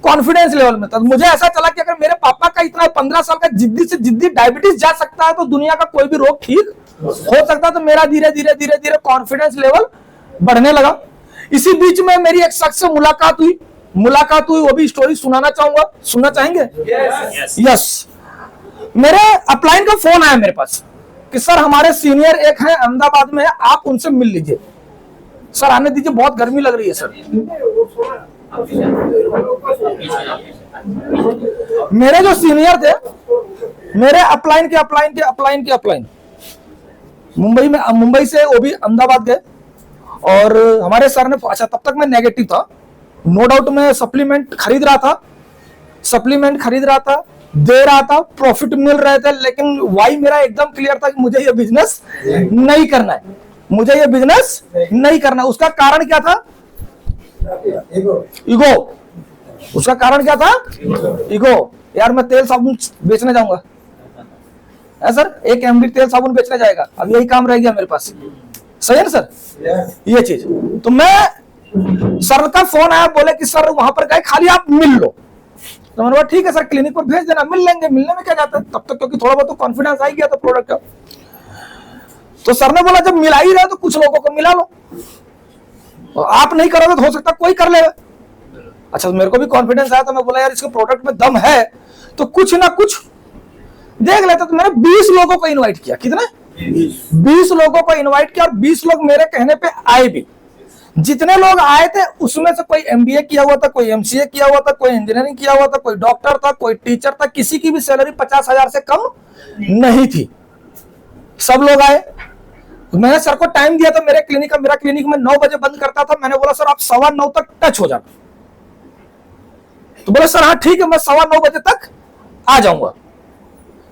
कॉन्फिडेंस लेवल मिलता है। मुझे ऐसा चला कि अगर मेरे पापा का इतना 15 साल का जिद्दी से जिद्दी डायबिटीज जा सकता है, तो दुनिया का कोई भी रोग ठीक हो सकता है। तो मेरा धीरे धीरे धीरे धीरे कॉन्फिडेंस लेवल बढ़ने लगा। इसी बीच में मेरी एक शख्स से मुलाकात हुई, वो भी स्टोरी सुनाना चाहूंगा, सुनना चाहेंगे? यस। मेरे अपलाइन का फोन आया मेरे पास कि सर हमारे सीनियर एक हैं अहमदाबाद में, आप उनसे मिल लीजिए। सर आने दीजिए, बहुत गर्मी लग रही है सर। मेरे जो सीनियर थे, मेरे अपलाइन मुंबई से वो भी अहमदाबाद गए, और हमारे सर ने, अच्छा तब तक मैं नेगेटिव था, नो डाउट मैं सप्लीमेंट खरीद रहा था, दे रहा था, प्रॉफिट मिल रहे थे, लेकिन वाई मेरा एकदम क्लियर था कि मुझे ये बिजनेस नहीं करना है। उसका कारण क्या था? ईगो। उसका कारण क्या था? ईगो। यार मैं तेल साबुन बेचने जाऊंगा, सर एक एमडी तेल साबुन बेचने जाएगा, अब यही काम रह गया मेरे पास, सही है ना सर? ये चीज तो मैं सर का फोन आया, बोले कि सर वहां पर गए, खाली आप मिल लो। तो मैंने बोला ठीक है सर, क्लिनिक पर भेज देना, मिल लेंगे, मिलने में क्या जाता है तब तक, क्योंकि थोड़ा बहुत तो कॉन्फिडेंस आ गया था प्रोडक्ट का। तो सर ने बोला जब मिला ही रहे तो कुछ लोगों को मिला लो, और आप नहीं करोगे तो हो सकता कोई कर लेगा। अच्छा, तो मेरे को भी कॉन्फिडेंस आया, तो मैं बोला यार इसके प्रोडक्ट में दम है तो कुछ ना कुछ देख लेता। तो मैंने 20 लोगों को इनवाइट किया। कितना? 20 लोगों को इनवाइट किया, और 20 लोग मेरे कहने पे आए भी। जितने लोग आए थे उसमें से कोई एमबीए किया हुआ था, कोई एमसीए किया हुआ था, कोई इंजीनियरिंग किया हुआ था, कोई डॉक्टर था, कोई टीचर था, किसी की भी सैलरी 50,000 से कम नहीं थी। सब लोग आए। मैंने सर को टाइम दिया था मेरा क्लिनिक में 9 बजे बंद करता था। मैंने बोला सर आप 9:15 तक टच हो जाना। तो बोले सर हाँ ठीक है, मैं 9:15 बजे तक आ जाऊंगा।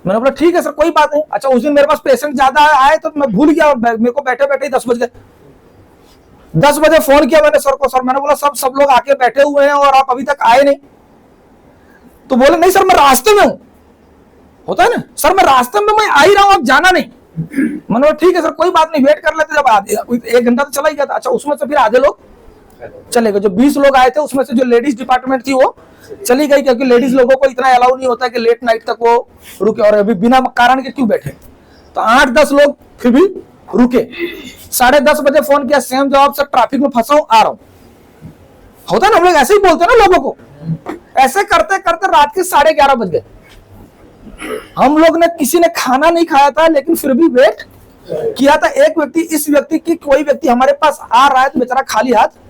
मैंने बोला ठीक है सर, कोई बात नहीं। अच्छा, उस दिन मेरे पास पेशेंट ज्यादा आए तो मैं भूल गया, मेरे को बैठे बैठे 10 बज गए। 10 बजे फोन किया मैंने सर को। सर, मैंने बोला सब लोग आके बैठे हुए हैं और आप अभी तक आए नहीं। तो बोले नहीं सर मैं रास्ते में हूं। होता है ना, सर मैं रास्ते में, मैं आ ही रहा हूं, आप जाना नहीं। मैंने बोला ठीक है सर, कोई बात नहीं, वेट कर लेते। जब 1 घंटा तो चला ही गया था। अच्छा, उसमें से फिर आधे लोग चले गए। जो 20 लोग आए थे उसमें से जो लेडीज डिपार्टमेंट थी वो चली गई, क्योंकि लेडीज लोगों को इतना अलाउ नहीं होता कि लेट नाइट तक वो रुके, और अभी बिना कारण के क्यों बैठे। तो 8-10 लोग फिर भी रुके। 10:30 बजे फोन किया, सेम जवाब, सर ट्रैफिक में फंसा हूं, आ रहा हूं। होता है ना, हम लोग ऐसे ही बोलते हैं ना लोगों को। ऐसे करते करते रात के 11:30 बज गए। हम लोग ने, किसी ने खाना नहीं खाया था, लेकिन फिर भी वेट किया था। एक व्यक्ति, इस व्यक्ति की, कोई व्यक्ति हमारे पास आ रहा है तो बेचारा खाली हाथ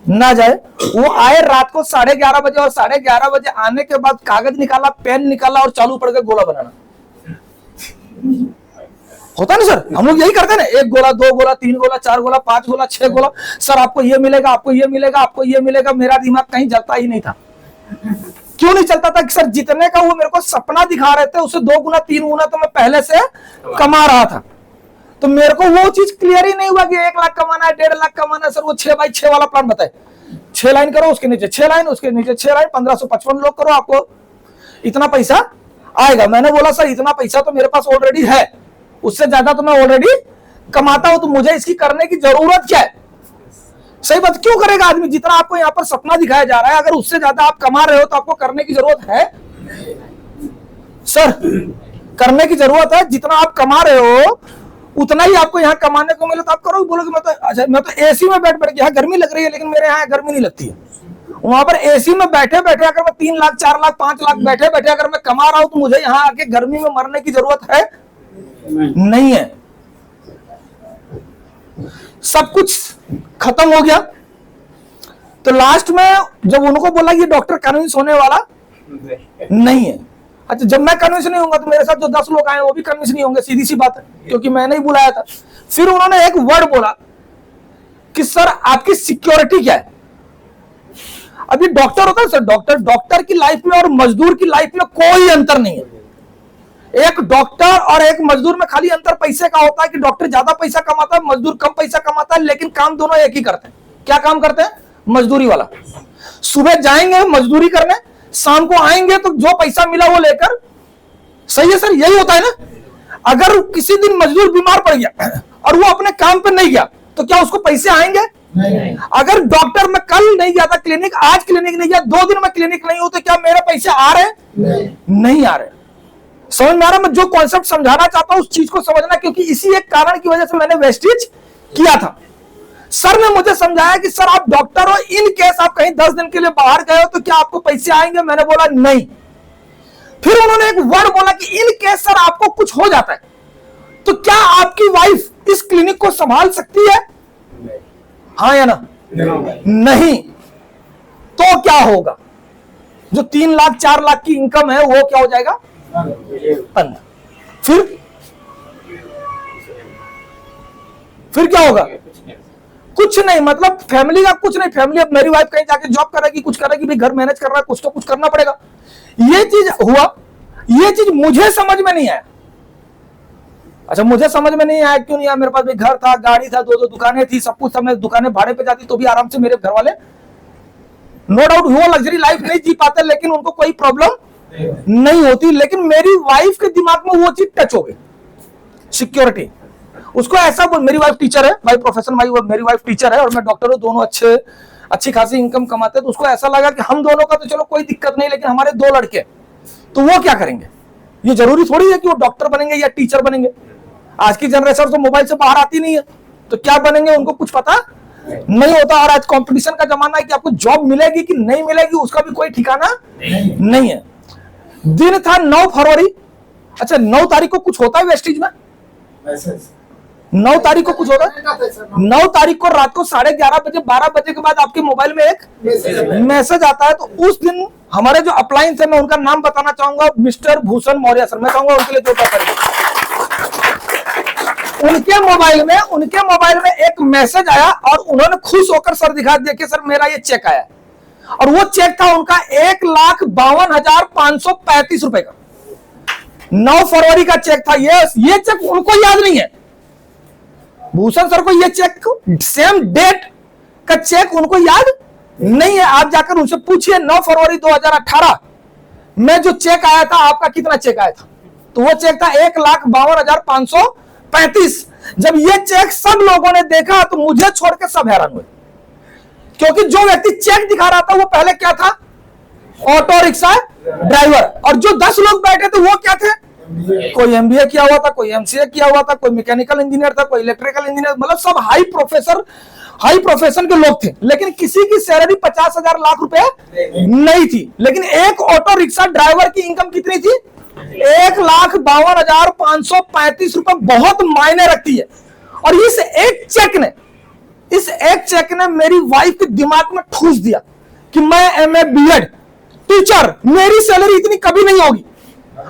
ना जाए। वो आए रात को 11:30 बजे, और 11:30 बजे आने के बाद कागज निकाला, पेन निकाला और चालू पड़ गए गोला बनाना। होता है ना सर, हम लोग यही करते हैं ना, 1 गोला, 2 गोला, 3 गोला, 4 गोला, 5 गोला, 6 गोला। सर आपको ये मिलेगा, आपको ये मिलेगा, आपको ये मिलेगा। मेरा दिमाग कहीं चलता ही नहीं था। क्यों नहीं चलता था? कि सर जितने का वो मेरे को सपना दिखा रहे थे उससे 2 गुना 3 गुना तो मैं पहले से कमा रहा था। तो मेरे को वो चीज क्लियर ही नहीं हुआ कि 1 लाख कमाना है, 1.5 लाख कमाना है। सर वो 6x6 वाला प्लान बताए, 6 लाइन करो, उसके नीचे 6 लाइन, उसके नीचे 6 लाइन, 1555 लोग करो, आपको इतना पैसा आएगा। मैंने बोला सर इतना पैसा तो मेरे पास ऑलरेडी है, उससे ज्यादा तो मैं ऑलरेडी कमाता हूं, तो मुझे इसकी करने की जरूरत क्या है? सही बात, क्यों करेगा आदमी? जितना आपको यहाँ पर सपना दिखाया जा रहा है, अगर उससे ज्यादा आप कमा रहे हो तो आपको करने की जरूरत है? सर करने की जरूरत है। जितना आप कमा रहे हो उतना ही आपको यहाँ कमाने को मिले तो आप करोगे। बोलोगे मैं तो एसी में बैठ के, यहाँ गर्मी लग रही है, लेकिन मेरे यहाँ गर्मी नहीं लगती है। वहां पर एसी में बैठे बैठे अगर मैं 3 लाख 4 लाख 5 लाख बैठे बैठे अगर मैं कमा रहा हूं, तो मुझे यहाँ आके गर्मी में मरने की जरूरत है? नहीं है। सब कुछ खत्म हो गया। तो लास्ट में जब उनको बोला कि डॉक्टर कन्विंस होने वाला नहीं है। अच्छा, जब मैं कन्विंस नहीं होऊंगा तो मेरे साथ जो 10 लोग आए वो भी कन्विंस नहीं होंगे, सीधी सी बात है, क्योंकि मैंने ही बुलाया था। फिर उन्होंने एक वर्ड बोला कि सर आपकी सिक्योरिटी क्या है? अभी डॉक्टर होता है सर, डॉक्टर की लाइफ में और मजदूर की लाइफ में कोई अंतर नहीं है। एक डॉक्टर और एक मजदूर में खाली अंतर पैसे का होता है कि डॉक्टर ज्यादा पैसा कमाता है, मजदूर कम पैसा कमाता है, लेकिन काम दोनों एक ही करते हैं। क्या काम करते हैं? मजदूरी वाला। सुबह जाएंगे मजदूरी करने, शाम को आएंगे तो जो पैसा मिला वो लेकर। सही है सर, यही होता है ना। अगर किसी दिन मजदूर बीमार पड़ गया और वो अपने काम पे नहीं गया तो क्या उसको पैसे आएंगे? नहीं। अगर डॉक्टर मैं कल नहीं गया था क्लिनिक, आज क्लिनिक नहीं गया, 2 दिन में क्लिनिक नहीं हो, तो क्या मेरे पैसे आ रहे? नहीं आ रहे। समझ में आ रहा? मैं जो कॉन्सेप्ट समझाना चाहता हूं उस चीज को समझना, क्योंकि इसी एक कारण की वजह से मैंने वेस्टेज किया था। सर ने मुझे समझाया कि सर आप डॉक्टर हो, इन केस आप कहीं 10 दिन के लिए बाहर गए हो तो क्या आपको पैसे आएंगे? मैंने बोला नहीं। फिर उन्होंने एक वर्ड बोला कि इन केस सर आपको कुछ हो जाता है तो क्या आपकी वाइफ इस क्लिनिक को संभाल सकती है? हाँ या ना? नहीं। तो क्या होगा? जो 3 लाख 4 लाख की इनकम है वो क्या हो जाएगा? बंद। फिर क्या होगा? कुछ नहीं। मतलब फैमिली का कुछ नहीं। फैमिली, अब मेरी वाइफ कहीं जाके जॉब करेगी, कुछ करेगी, भी घर मैनेज कर रहा है, कुछ तो कुछ करना पड़ेगा। ये चीज हुआ, ये चीज मुझे समझ में नहीं आया। अच्छा, मुझे समझ में नहीं आया, क्यों नहीं आया? मेरे पास भी घर था, गाड़ी था, 2 दुकानें थी, सब कुछ था। मैं दुकानें भाड़े पे जाती तो भी आराम से मेरे घर वाले, नो डाउट वो लग्जरी लाइफ नहीं जी पाते, लेकिन उनको कोई प्रॉब्लम नहीं होती। लेकिन मेरी वाइफ के दिमाग में वो चीज टच हो गई, सिक्योरिटी। उसको ऐसा बोल, मेरी वाइफ टीचर है, बाय प्रोफेशन मेरी वाइफ टीचर है और मैं डॉक्टर हूं, दोनों अच्छे अच्छी खासी इनकम कमाते, तो उसको ऐसा लगा कि हम दोनों का तो चलो कोई दिक्कत नहीं, लेकिन हमारे 2 लड़के तो वो क्या करेंगे। ये जरूरी थोड़ी है कि वो डॉक्टर बनेंगे या टीचर बनेंगे। आज की जनरेशन तो मोबाइल से बाहर आती नहीं है, तो क्या बनेंगे उनको कुछ पता नहीं होता। और आज कंपटीशन का जमाना है कि आपको जॉब मिलेगी कि नहीं मिलेगी उसका भी कोई ठिकाना नहीं है। दिन था 9 फरवरी। अच्छा, 9 तारीख को कुछ होता है वेस्टिज में? 9 तारीख को कुछ होता है? 9 तारीख को रात को 11:30 बजे 12 बजे के बाद आपके मोबाइल में एक मैसेज आता है। तो उस दिन हमारे जो अपलायंस है, मैं उनका नाम बताना चाहूंगा, मिस्टर भूषण मौर्य सर। मैं चाहूंगा उनके लिए जोरदार ताली। उनके मोबाइल में एक मैसेज आया और उन्होंने खुश होकर सर दिखा दिया कि सर मेरा ये चेक आया। और वो चेक था उनका 1,52,535 रुपए का। 9 फरवरी का चेक था। ये चेक उनको याद नहीं है, भूषण सर को ये चेक सेम डेट का चेक उनको याद नहीं है। आप जाकर उनसे पूछिए 9 फरवरी 2018 में जो चेक आया था, आपका कितना चेक आया था? तो वो चेक था 1,52,535। जब ये चेक सब लोगों ने देखा तो मुझे छोड़ के सब हैरान हुए, क्योंकि जो व्यक्ति चेक दिखा रहा था वो पहले क्या था? Auto rickshaw driver. और जो 10 लोग बैठे थे वो क्या थे? कोई एमबीए किया हुआ था, कोई एमसीए किया हुआ था, कोई मैकेनिकल इंजीनियर था, कोई इलेक्ट्रिकल इंजीनियर, मतलब सब हाई प्रोफेशन के लोग थे। लेकिन किसी की सैलरी 50,000 लाख रुपए नहीं थी। लेकिन एक ऑटो रिक्शा ड्राइवर की इनकम कितनी थी? 1,52,535 रुपए। बहुत मायने रखती है। और इस एक चेक ने मेरी वाइफ के दिमाग में ठूस दिया कि मैं एमए बीएड टीचर, मेरी सैलरी इतनी कभी नहीं होगी।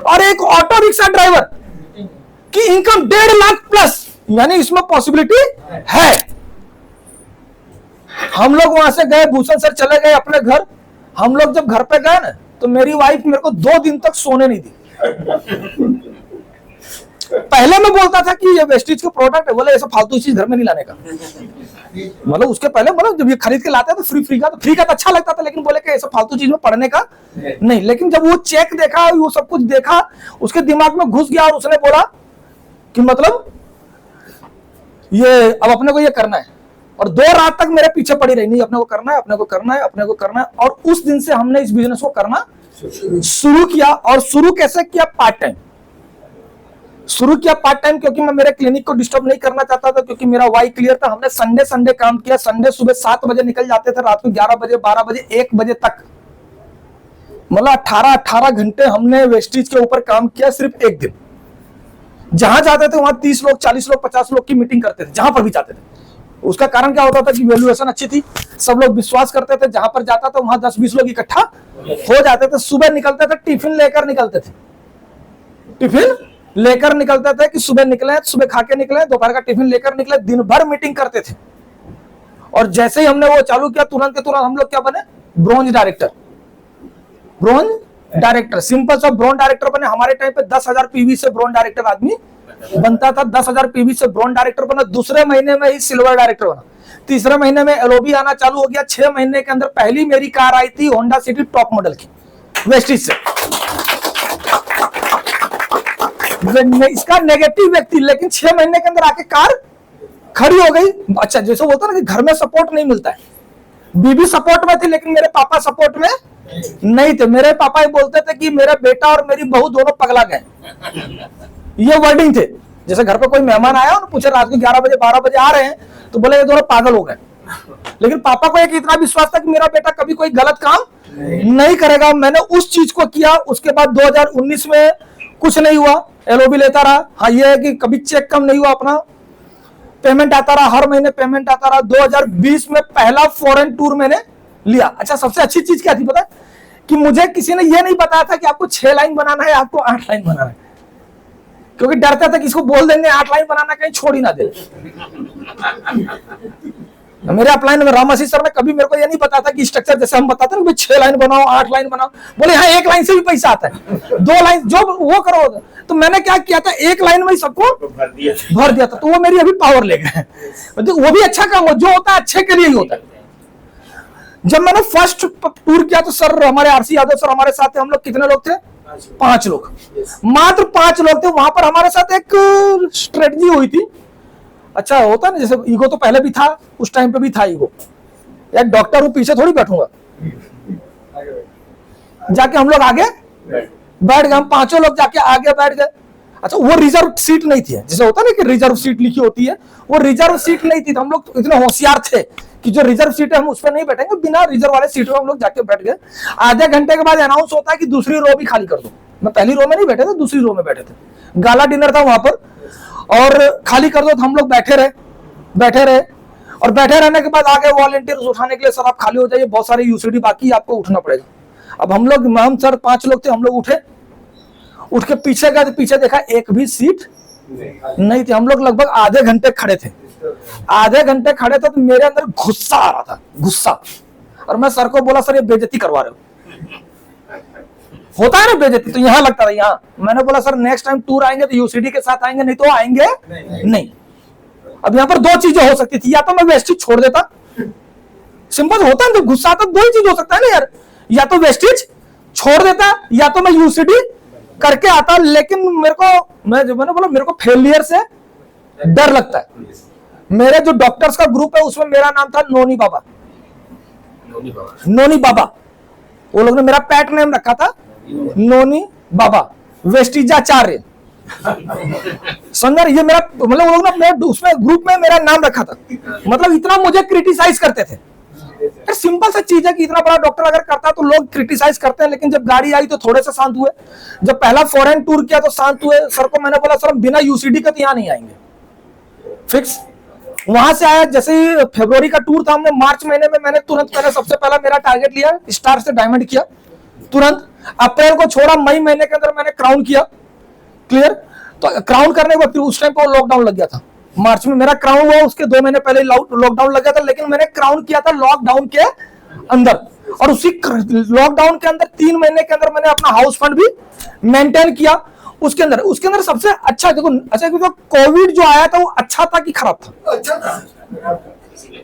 और एक ऑटो रिक्शा ड्राइवर की इनकम 1.5 लाख प्लस, यानी इसमें पॉसिबिलिटी है। हम लोग वहां से गए, भूषण सर चले गए अपने घर। हम लोग जब घर पे गए ना, तो मेरी वाइफ मेरे को 2 दिन तक सोने नहीं दी। पहले मैं बोलता था कि ये वेस्टिज का प्रोडक्ट है, बोले ऐसा फालतू चीज घर में नहीं लाने का। मतलब उसके पहले मतलब जब ये खरीद के लाते हैं तो फ्री का तो अच्छा लगता था, लेकिन बोले कि ऐसा फालतू चीज में पढ़ने का नहीं। लेकिन जब वो चेक देखा, वो सब कुछ देखा, उसके दिमाग में घुस गया और उसने बोला कि मतलब ये अब अपने को ये करना है। और 2 रात तक मेरे पीछे पड़ी रही, नहीं अपने को करना है, अपने को करना है, अपने को करना है। और उस दिन से हमने इस बिजनेस को करना शुरू किया। और शुरू कैसे किया? पार्ट टाइम शुरू किया, पार्ट टाइम। क्योंकि मैं मेरे क्लिनिक को डिस्टर्ब नहीं करना चाहता था, क्योंकि मेरा वाई क्लियर था। हमने संडे काम किया। संडे सुबह 7 बजे निकल जाते थे, रात को 11 बजे 12 बजे 1 बजे तक, मतलब 18 घंटे हमने वेस्टिज के ऊपर काम किया। सिर्फ एक दिन जहां जाते थे वहां 30 लोग 40 लोग 50 लोग की मीटिंग करते थे, जहां पर भी जाते थे। उसका कारण क्या होता था कि वैल्यूएशन अच्छी थी, सब लोग विश्वास करते थे। जहां पर जाता था वहां 10-20 लोग इकट्ठा हो जाते थे। सुबह निकलते थे, टिफिन लेकर निकलते थे। टिफिन लेकर निकलते थे कि सुबह निकले, सुबह खा के निकले, दोपहर का टिफिन लेकर निकले। दिन भर मीटिंग करते थे। और जैसे ही हमने वो चालू किया, तुरंत के तुरंत हम लोग क्या बने? Bronze director. सिंपल सा ब्रोंज डायरेक्टर बने। हमारे टाइम पे 10,000 पीवी से ब्रोंज डायरेक्टर आदमी बनता था। 10,000 पीवी से ब्रोंज डायरेक्टर बना। दूसरे महीने में ही सिल्वर डायरेक्टर बना। तीसरे महीने में एलओबी आना चालू हो गया। 6 महीने के अंदर पहली मेरी कार आई थी होंडा सिटी टॉप मॉडल की, वेस्टिज से। इसका नेगेटिव व्यक्ति, लेकिन 6 महीने के अंदर आके कार खड़ी हो गई। अच्छा, जैसे होता ना कि घर में सपोर्ट नहीं मिलता है, बीबी सपोर्ट में थी लेकिन मेरे पापा सपोर्ट में नहीं थे। मेरे पापा ही बोलते थे कि मेरा बेटा और मेरी बहू दोनों पगला गए, ये वर्डिंग थे। जैसे घर पे कोई मेहमान आया और पूछे रात को 11 बजे 12 बजे आ रहे हैं, तो बोले ये दोनों पागल हो गए। लेकिन पापा को एक इतना विश्वास था कि मेरा बेटा कभी कोई गलत काम नहीं करेगा। मैंने उस चीज को किया। उसके बाद 2019 में कुछ नहीं हुआ, एलओबी लेता रहा। हाँ, ये है कि कभी चेक कम नहीं हुआ, अपना पेमेंट आता रहा, हर महीने पेमेंट आता रहा। 2020 में पहला फॉरेन टूर मैंने लिया। अच्छा, सबसे अच्छी चीज क्या थी पता है? कि मुझे किसी ने ये नहीं बताया था कि आपको 6 लाइन बनाना है, आपको 8 लाइन बनाना है। क्योंकि डरता था कि इसको बोल देंगे 8 लाइन बनाना, कहीं छोड़ ही ना दे। मेरे अपलाइन में रामासी सर ने कभी मेरे को ये नहीं बताया था कि स्ट्रक्चर जैसे हम बताते हैं ना, 6 लाइन बनाओ 8 लाइन बनाओ। बोले हाँ, 1 लाइन से भी पैसा आता है, 2 लाइन जो वो करो। तो मैंने क्या किया था, 1 लाइन में ही सबको भर दिया था। तो वो मेरी अभी पावर ले गए। वो भी अच्छा काम, जो होता है अच्छे के लिए ही होता है। जब मैंने फर्स्ट टूर किया तो सर हमारे आरसी यादव सर हमारे साथ थे। हम लोग कितने लोग थे? 5 लोग, मात्र 5 लोग थे। वहां पर हमारे साथ एक स्ट्रेटजी हुई थी। अच्छा, होता ना जैसे ईगो तो पहले भी था, उस टाइम पे भी था ईगो। एक डॉक्टर हूं, पीछे थोड़ी बैठूंगा, जाके हम लोग आगे बैठ गए, हम पांचों लोग जाके आगे बैठ गए। अच्छा, वो रिजर्व सीट नहीं थी, जैसे होता है ना कि रिजर्व सीट लिखी होती है, वो रिजर्व सीट नहीं थी, तो हम लोग इतने होशियार थे कि जो रिजर्व सीट है हम उस पर नहीं बैठेंगे, बिना रिजर्व वाले सीट पे हम लोग जाके बैठ गए। आधे घंटे के बाद अनाउंस होता है कि दूसरी रो भी खाली कर दो। मैं पहली रो में नहीं बैठे थे, दूसरी रो में बैठे थे, गाला डिनर था वहां पर, और खाली कर दो। तो हम लोग बैठे रहे, और बैठे रहने के बाद आगे वॉलंटियर्स उठाने के लिए, सर आप खाली हो जाइए, बहुत सारे यूसीडी बाकी, आपको उठना पड़ेगा। अब हम सर 5 लोग थे, हम लोग उठ के पीछे गए, तो पीछे देखा एक भी सीट नहीं थी। हम लोग लगभग आधे घंटे खड़े थे, तो मेरे अंदर गुस्सा आ रहा था, गुस्सा। और मैं सर को बोला, सर ये बेइज्जती करवा रहे हो, होता है ना बेइज्जती, तो यहाँ लगता था यहाँ। मैंने बोला सर नेक्स्ट टाइम टूर आएंगे तो यूसीडी के साथ आएंगे, नहीं तो आएंगे नहीं। अब यहाँ पर 2 चीजें हो सकती थी, या तो मैं वेस्टेज छोड़ देता, सिंपल होता है, तो गुस्सा आता, 2 ही चीज हो सकता है ना यार, या तो वेस्टेज छोड़ देता या तो मैं यूसीडी करके आता। लेकिन मैंने बोला मेरे को फेलियर से डर लगता है। मेरे जो डॉक्टर्स का ग्रुप है उसमें मेरा नाम था नोनी बाबा, वो लोग ने मेरा पैट नेम रखा था नोनी बाबा वेस्टिजाचार्य। समझा, ये मेरा मतलब वो लोग ने उसमें ग्रुप में मेरा नाम रखा था, मतलब इतना मुझे क्रिटिसाइज करते थे। सिंपल सा चीज है कि इतना बड़ा डॉक्टर अगर करता तो लोग क्रिटिसाइज करते हैं, लेकिन जब गाड़ी आई तो थोड़े से शांत हुए। जब पहला फॉरेन टूर किया तो शांत हुए। सर को मैंने बोला सर हम बिना यूसीडी के तो यहाँ नहीं आएंगे, फिक्स। वहां से आया, जैसे ही फरवरी का टूर था, हमने मार्च महीने में मैंने तुरंत सबसे पहला मेरा टारगेट लिया, स्टार से डायमंड किया तुरंत। अप्रैल को छोड़ा, मई महीने के अंदर मैंने क्राउन किया, क्लियर। तो क्राउन करने के बाद फिर उस टाइम पर लॉकडाउन लग गया था, मार्च में मेरा क्राउन हुआ, उसके 2 महीने पहले लॉकडाउन लग गया था। लेकिन मैंने क्राउन किया था लॉकडाउन के अंदर, और उसी लॉकडाउन के अंदर 3 महीने के अंदर मैंने अपना हाउस फंड भी मेंटेन किया। उसके अंदर सबसे अच्छा देखो, अच्छा क्योंकि कोविड जो आया था वो अच्छा था कि खराब था? अच्छा था।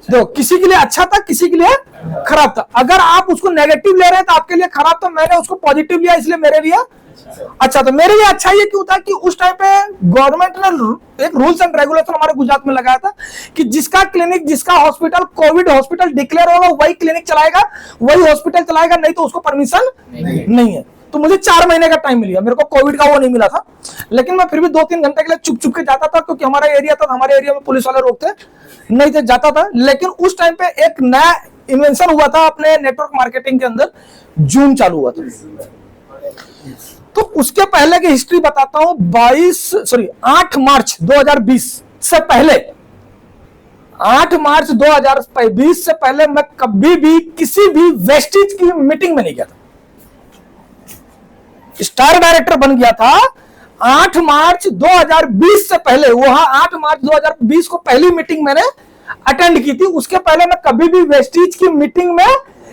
देखो, किसी के लिए अच्छा था, किसी के लिए खराब था। अगर आप उसको नेगेटिव ले रहे हैं तो आपके लिए खराब था, मैंने उसको पॉजिटिव लिया, इसलिए मेरे लिए अच्छा। तो मेरे लिए अच्छा ये क्यों था कि उस टाइम पे गवर्नमेंट ने एक रूल्स एंड रेगुलेशन हमारे गुजरात में लगाया था कि जिसका क्लिनिक, जिसका हॉस्पिटल कोविड हॉस्पिटल डिक्लेयर होगा वही क्लिनिक चलाएगा, वही हॉस्पिटल चलाएगा, नहीं तो उसको परमिशन नहीं है। तो मुझे 4 महीने का टाइम मिल गया, मेरे को कोविड का वो नहीं मिला था। लेकिन मैं फिर भी 2-3 घंटे के लिए चुप चुप के जाता था, क्योंकि हमारा एरिया था, हमारे एरिया में पुलिस वाले रोकते नहीं थे, जाता था। लेकिन उस टाइम पे एक नया इन्वेंशन हुआ था अपने नेटवर्क मार्केटिंग के अंदर, जूम चालू हुआ था। तो उसके पहले की हिस्ट्री बताता हूं। 8 मार्च 2020 से पहले, 8 मार्च 2020 से पहले मैं कभी भी किसी भी वेस्टेज की मीटिंग में नहीं गया था। स्टार डायरेक्टर बन गया था 8 मार्च 2020 से पहले। वहां 8 मार्च 2020 को पहली मीटिंग मैंने अटेंड की थी। उसके पहले मैं कभी भी वेस्टेज की मीटिंग में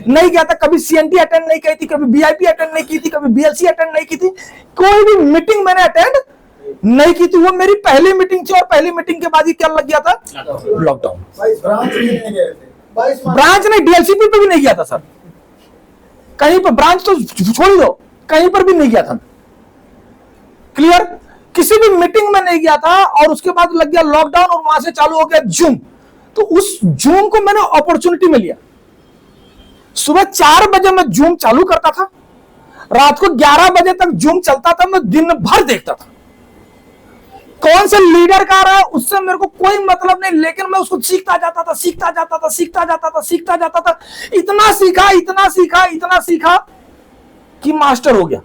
नहीं गया था, कभी सीएनटी अटेंड नहीं की थी, कभी बीआईपी अटेंड नहीं की थी, कभी बीएलसी अटेंड नहीं की थी, कोई भी मीटिंग मैंने अटेंड नहीं की थी। वो मेरी पहली मीटिंग थी, और पहली मीटिंग के बाद ही क्या लग गया था? लॉकडाउन। ब्रांच नहीं, डीएलसीपी पे भी नहीं गया था सर, कहीं पर ब्रांच तो छोड़ दो, कहीं पर भी नहीं गया था, क्लियर। किसी भी मीटिंग में नहीं गया था, और उसके बाद लग गया लॉकडाउन, और वहां से चालू हो गया जूम। तो उस जूम को मैंने अपॉर्चुनिटी में लिया। सुबह 4 बजे मैं जूम चालू करता था, रात को 11 बजे तक जूम चलता था, मैं दिन भर देखता था कौन से लीडर का रहा है, उससे मेरे को कोई मतलब नहीं, लेकिन मैं उसको सीखता जाता था। इतना सीखा कि मास्टर हो गया।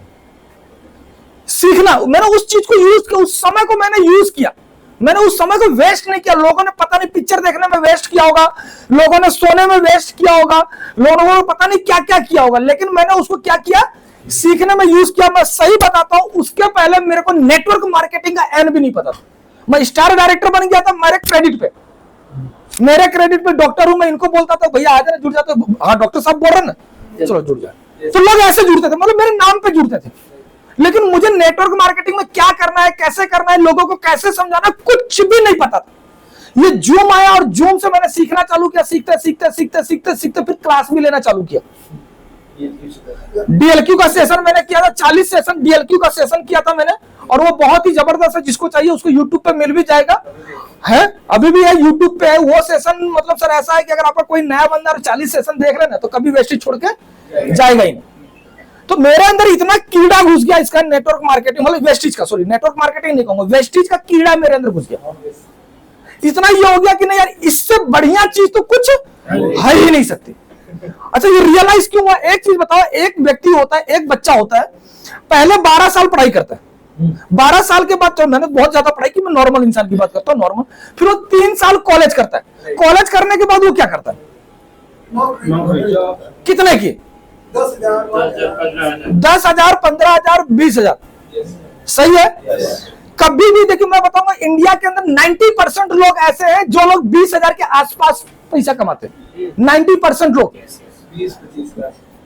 सीखना, मैंने उस चीज को यूज किया, उस समय को मैंने यूज किया, मैंने उस समय को वेस्ट नहीं किया। लोगों ने पता नहीं पिक्चर देखने में वेस्ट किया होगा, लोगों ने सोने में वेस्ट किया होगा, लोगों ने पता नहीं क्या क्या किया होगा, लेकिन मैंने उसको क्या किया? सीखने में यूज किया। मैं सही बताता हूं, उसके पहले मेरे को नेटवर्क मार्केटिंग का एन भी नहीं पता था। मैं स्टार डायरेक्टर बन गया था मेरे क्रेडिट पे डॉक्टर हूं, मैं इनको बोलता था भैया आ जाना, जुड़ जाते। हाँ डॉक्टर साहब बोल रहे ना, चलो जुड़ जाए। तो लोग ऐसे जुड़ते थे, मतलब मेरे नाम पे जुड़ते थे। लेकिन मुझे नेटवर्क मार्केटिंग में क्या करना है, कैसे करना है, लोगों को कैसे समझाना, कुछ भी नहीं पता था। ये जूम आया, और जूम से मैंने सीखना चालू किया। सीखते फिर क्लास भी लेना चालू किया। डीएलक्यू का सेशन मैंने किया था, 40 सेशन डीएलक्यू का सेशन किया था मैंने, और वो बहुत ही जबरदस्त है। जिसको चाहिए उसको यूट्यूब पे मिल भी जाएगा, है अभी भी है यूट्यूब पे है वो सेशन। मतलब सर ऐसा है कि अगर आपका कोई नया बंदा 40 सेशन देख रहे हैं ना तो कभी वेस्टेज छोड़ के जाएगा ही नहीं। तो मेरे अंदर इतना कीड़ा घुस गया इसका, नेटवर्क मार्केटिंग, मतलब वेस्टेज का, सॉरी नेटवर्क मार्केटिंग नहीं कहूंगा, वेस्टेज का कीड़ा मेरे अंदर घुस गया। इतना ये हो गया कि नहीं यार, इससे बढ़िया चीज तो कुछ है ही नहीं सकती। अच्छा ये रियलाइज क्यों हुआ? एक चीज बताओ, एक व्यक्ति होता है, एक बच्चा होता है, पहले 12 साल पढ़ाई करता है, 12 साल के बाद, तो मैंने बहुत ज्यादा पढ़ाई की, मैं नॉर्मल इंसान की बात करता हूँ, नॉर्मल, फिर वो 3 साल कॉलेज करता है, कॉलेज करने के बाद वो क्या करता है? कितने की? 10,000, 15,000, 20,000, सही है। कभी भी देखिए मैं बताऊंगा, इंडिया के अंदर 90% लोग ऐसे हैं जो लोग 20,000 के आसपास पैसा कमाते हैं। 90% लोग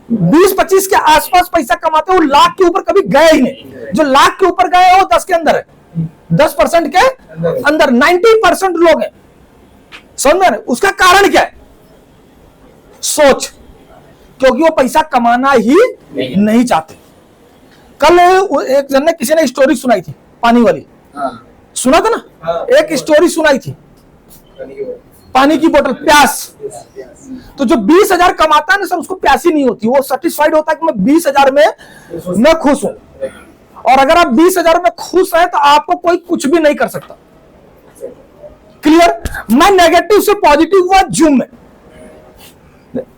20-25 के आसपास पैसा कमाते हैं, वो लाख के ऊपर कभी गए ही नहीं। जो लाख के ऊपर गए वो 10 के अंदर है, 10% के अंदर 90% लोग हैं। समझ में? उसका कारण क्या है? सोच, क्योंकि वो पैसा कमाना ही नहीं चाहते। कल एक जन ने, किसी ने स्टोरी सुनाई थी पानी वाली, सुना था ना? एक स्टोरी सुनाई थी, पानी की बोतल, प्यास। तो जो 20,000 कमाता है ना सर, उसको प्यासी नहीं होती, वो सेटिस्फाइड होता है कि मैं 20,000 में मैं खुश हूं। और अगर आप 20,000 में खुश है तो आपको कोई कुछ भी नहीं कर सकता। क्लियर? मैं नेगेटिव से पॉजिटिव हुआ जूम में।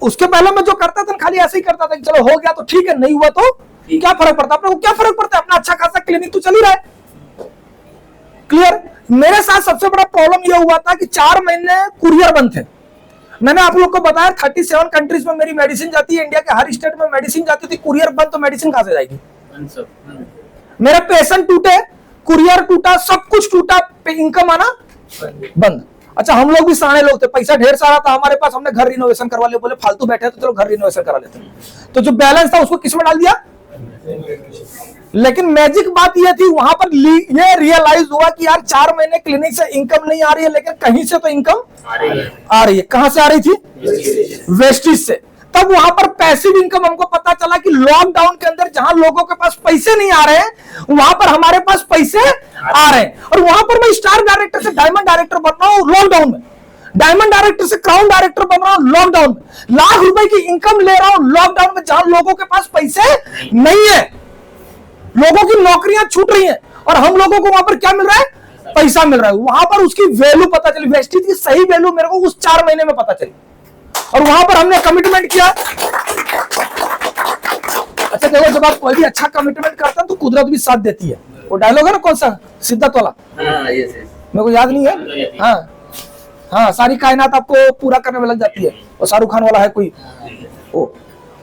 उसके पहले मैं जो करता था खाली ऐसे ही करता था कि चलो हो गया तो ठीक है, नहीं हुआ तो क्या फर्क पड़ता, अपने को क्या फर्क पड़ता है, अपना अच्छा खासा क्लिनिक तो चल ही रहा है। क्लियर? मेरे साथ सबसे बड़ा प्रॉब्लम यह हुआ था कि 4 महीने कुरियर बंद थे। मैंने आप लोग को बताया 37 कंट्रीज में मेरी मेडिसिन जाती है, इंडिया के हर स्टेट में मेडिसिन जाती थी, कुरियर बंद तो मेडिसिन कहां से जाएगी? मेरे पेशेंट टूटे, कुरियर टूटा, सब कुछ टूटा, इनकम आना बंद। अच्छा हम लोग भी सारे लोग थे, पैसा ढेर सारा था हमारे पास, हमने घर रिनोवेशन करवा लिया, बोले फालतू बैठे तो चलो घर रिनोवेशन करा लेते हैं। तो जो बैलेंस था उसको किसमें डाल दिया? लेकिन मैजिक बात यह थी, वहां पर ये रियलाइज हुआ कि यार 4 महीने क्लिनिक से इनकम नहीं आ रही है, लेकिन कहीं से तो इनकम आ रही है। कहां से आ रही थी? वेस्टेज से। तब वहां पर पैसिव इनकम हमको पता चला कि लॉकडाउन के अंदर जहां लोगों के पास पैसे नहीं आ रहे हैं, वहां पर हमारे पास पैसे आ रहे हैं। और वहां पर मैं स्टार डायरेक्टर से डायमंड डायरेक्टर बन रहा हूं लॉकडाउन में, डायमंड डायरेक्टर से क्राउन डायरेक्टर बन रहा हूं लॉकडाउन में, लाख रुपए की इनकम ले रहा हूं लॉकडाउन में, जहां लोगों के पास पैसे नहीं है, लोगों की नौकरियां छूट रही हैं, और हम लोगों को वहां पर क्या मिल रहा है? पैसा मिल रहा है। वहां पर उसकी वैल्यू पता चली, वेस्टेज की सही वैल्यू मेरे को उस 4 महीने में पता चली, और वहां पर हमने कमिटमेंट किया। अच्छा देखो, जब आप कोई भी अच्छा कमिटमेंट करते हैं तो कुदरत भी साथ देती है। वो डायलॉग है ना, कौन सा, सिद्धार्थ वाला, मेरे को याद नहीं है। हाँ, सारी कायनात आपको पूरा करने में लग जाती है, और शाहरुख खान वाला है कोई, वो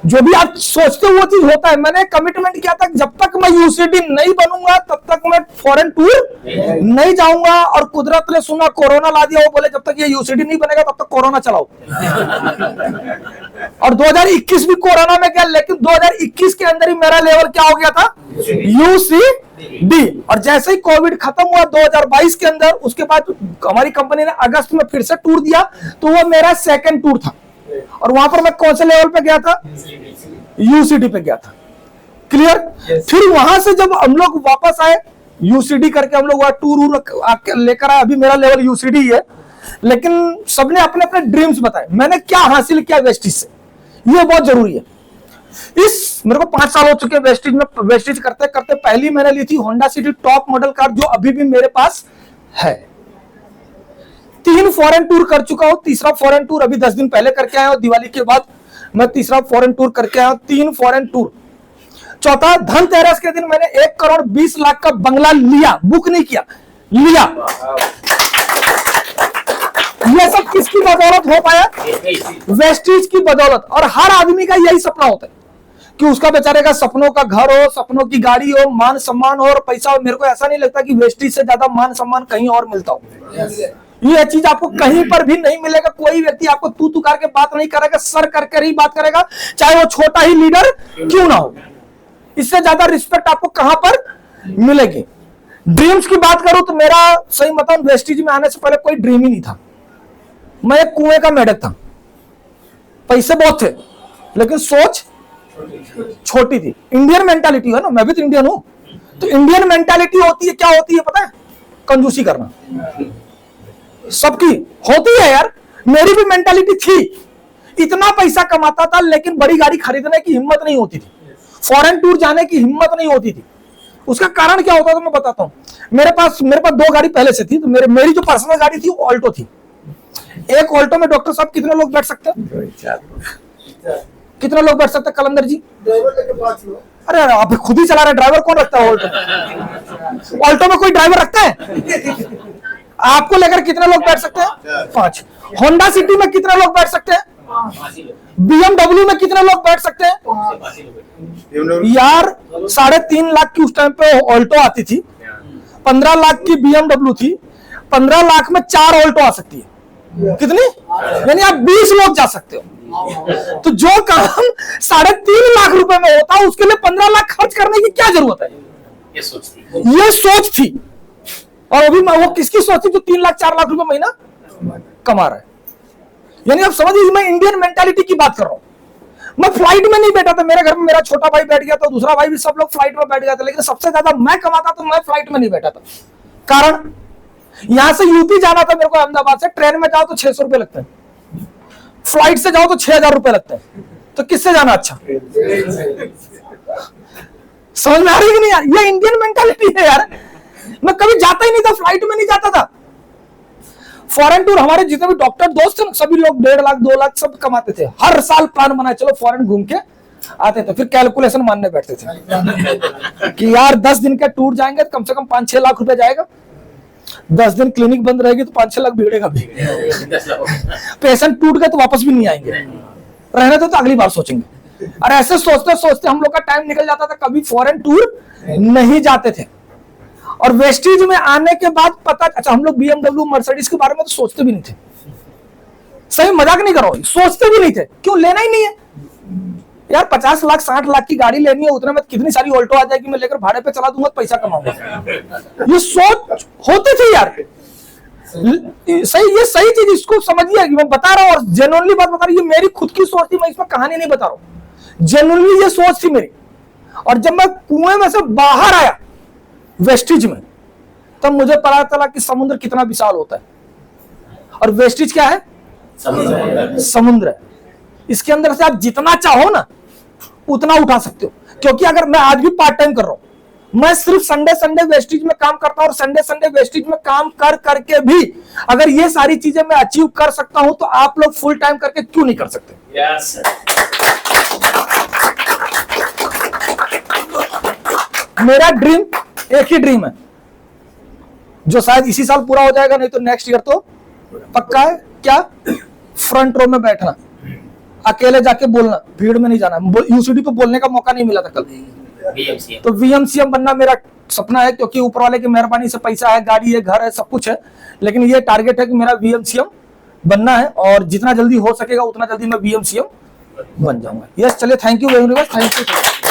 जो भी आप सोचते हो वो चीज होता है। मैंने कमिटमेंट किया था जब तक मैं यूसीडी नहीं बनूंगा तब तक मैं फॉरेन टूर नहीं जाऊंगा, और कुदरत ने सुना, कोरोना ला दिया। वो बोले जब तक ये यूसीडी नहीं बनेगा तब तक कोरोना चलाओ। और 2021 भी कोरोना में गया, लेकिन 2021 के अंदर ही मेरा लेवल क्या हो गया था? यूसीडी। और जैसे ही कोविड खत्म हुआ 2022 के अंदर, उसके बाद हमारी कंपनी ने अगस्त में फिर से टूर दिया, तो वो मेरा सेकंड टूर था। और वहां पर मैं कौन से लेवल पे गया था? यूसीडी पे गया था। क्लियर? फिर वहां से जब हम लोग वापस आए, यूसीडी करके हम लोग वहां टूर लेकर आए, अभी मेरा लेवल यूसीडी ही है। लेकिन सबने अपने अपने ड्रीम्स बताए, मैंने क्या हासिल किया वेस्टेज से, ये बहुत जरूरी है। इस मेरे को 5 साल हो चुके वेस्टेज में, वेस्टेज करते करते। पहली मैंने ली थी Honda city top model car, जो अभी भी मेरे पास है। 3 फॉरेन टूर कर चुका हूं, तीसरा फॉरेन टूर अभी 10 दिन पहले करके आया हूं, दिवाली के बाद मैं तीसरा फॉरेन टूर करके आया हूं, 3 फॉरेन टूर। चौथा, धनतेरस के दिन मैंने 1,20,00,000 का बंगला लिया, बुक नहीं किया, लिया। ये सब किसकी बदौलत हो पाया? वेस्टेज की बदौलत। और हर आदमी का यही सपना होता है कि उसका बेचारे का सपनों का घर हो, सपनों की गाड़ी हो, मान सम्मान हो और पैसा हो। मेरे को ऐसा नहीं लगता कि वेस्टेज से ज्यादा मान सम्मान कहीं और मिलता हो। ये चीज आपको कहीं पर भी नहीं मिलेगा। कोई व्यक्ति आपको तू तू करके बात नहीं करेगा, सर करके ही बात करेगा, चाहे वो छोटा ही लीडर क्यों ना हो। इससे ज्यादा रिस्पेक्ट आपको कहां पर मिलेगी? ड्रीम्स की बात करूं तो मेरा सही बताऊं, वेस्टेज में आने से पहले कोई ड्रीम ही नहीं था। मैं एक कुएं का मेढक था, पैसे बहुत थे लेकिन सोच छोटी थी। इंडियन मेंटालिटी है ना, मैं भी तो इंडियन हूं। तो इंडियन मेंटालिटी होती है, क्या होती है पता है? कंजूसी करना। सबकी होती है यार, मेरी भी मेंटालिटी थी। इतना पैसा कमाता था लेकिन बड़ी गाड़ी खरीदने की हिम्मत नहीं होती थी, फॉरेन टूर जाने की हिम्मत नहीं होती थी। उसका कारण क्या होता था मैं बताता हूं। मेरे पास 2 गाड़ी पहले से थी। तो मेरी जो पर्सनल गाड़ी थी वो ऑल्टो थी। एक ऑल्टो में डॉक्टर साहब कितने लोग बैठ सकते हैं? कितने लोग बैठ सकते हैं कलंदर जी? अरे आप खुद ही चला रहे, ड्राइवर कौन रखता है ऑल्टो? ऑल्टो में कोई ड्राइवर रखता है? आपको लेकर कितने लोग बैठ सकते हैं? 5। होंडा सिटी में कितने लोग बैठ सकते हैं? BMW में कितने लोग बैठ सकते हैं? यार 3.5 लाख की उस टाइम पे ऑल्टो आती थी, 15 लाख की BMW थी, 15 लाख में 4 ऑल्टो आ सकती है। कितनी? यानी आप 20 लोग जा सकते हो। तो जो काम 3.5 लाख रुपए में होता उसके लिए 15 लाख खर्च करने की क्या जरूरत है? ये सोच थी। और अभी वो किसकी सोच थी जो 3 लाख 4 लाख रुपए महीना कमा रहा है? यानी आप समझिए, मैं इंडियन मेंटालिटी की बात कर रहा हूं। मैं फ्लाइट में नहीं बैठा था, मेरे घर में मेरा छोटा भाई बैठ गया था, दूसरा भाई भी, सब लोग फ्लाइट में बैठ गया था, लेकिन सबसे ज्यादा मैं कमाता तो मैं फ्लाइट में नहीं बैठा था। कारण यहां से यूपी जाना था मेरे को अहमदाबाद से, ट्रेन में जाओ तो 600 रुपए लगते हैं, फ्लाइट से जाओ तो 6,000 रुपए लगते हैं। तो किससे जाना अच्छा? समझ में आ रही है कि नहीं यार? ये इंडियन मेंटालिटी है यार। मैं कभी जाता ही नहीं था, फ्लाइट में नहीं जाता था। फॉरेन टूर हमारे जितने भी डॉक्टर दोस्त थे सभी लोग 1.5 लाख 2 लाख सब कमाते थे। हर साल प्लान बनाए चलो फॉरेन घूम के आते थे, फिर कैलकुलेशन मानने बैठते थे कि यार 10 दिन का टूर जाएंगे तो कम से कम 5-6 लाख रुपए जाएगा, 10 दिन क्लिनिक बंद रहेगी तो 5-6 लाख बिगड़ेगा भी, पेशेंट टूट गए तो वापस भी नहीं आएंगे, रहने तो अगली बार सोचेंगे। और ऐसे सोचते सोचते हम लोग का टाइम निकल जाता था, कभी फॉरेन टूर नहीं जाते थे। और वेस्टीज में आने के बाद पता, अच्छा हम लोग BMW मर्सिडीज के बारे में तो सोचते भी नहीं थे। सही मजाक नहीं करो, सोचते भी नहीं थे। क्यों? लेना ही नहीं है यार। 50 लाख 60 लाख की गाड़ी लेनी है, उतने में कितनी सारी ऑल्टो आ जाएगी, मैं लेकर भाड़े पे चला दूंगा तो पैसा कमाऊंगा। ये सोच होती थी यार। सही, ये सही चीज, इसको समझिए। मैं बता रहा हूँ और जेन्युइनली बात बता रहा हूँ, ये मेरी खुद की सोच थी, मैं इसमें कहानी नहीं बता रहा हूँ, जेन्युइनली ये सोच थी मेरी। और जब मैं कुएं में से बाहर आया वेस्टिज में, तब मुझे पता चला कि समुद्र कितना विशाल होता है। और वेस्टिज क्या है? समुद्र है। इसके अंदर से आप जितना चाहो ना उतना उठा सकते हो। क्योंकि अगर मैं आज भी पार्ट टाइम कर रहा हूं, मैं सिर्फ संडे वेस्टिज में काम करता हूं, और संडे वेस्टिज में काम कर करके भी अगर ये सारी चीजें मैं अचीव कर सकता हूं, तो आप लोग फुल टाइम करके क्यों नहीं कर सकते? yes, मेरा ड्रीम एक ही ड्रीम है जो शायद इसी साल पूरा हो जाएगा, नहीं तो नेक्स्ट ईयर तो पक्का है। क्या? फ्रंट रो में बैठना, अकेले जाके बोलना, भीड़ में नहीं जाना। यूसीडी पे बोलने का मौका नहीं मिला था कल, तो VMCM बनना मेरा सपना है। क्योंकि ऊपर वाले की मेहरबानी से पैसा है, गाड़ी है, घर है, सब कुछ है, लेकिन ये टारगेट है कि मेरा VMCM बनना है। और जितना जल्दी हो सकेगा उतना जल्दी मैं VMCM बन जाऊंगा। यस, चलिए, thank you very much, thank you.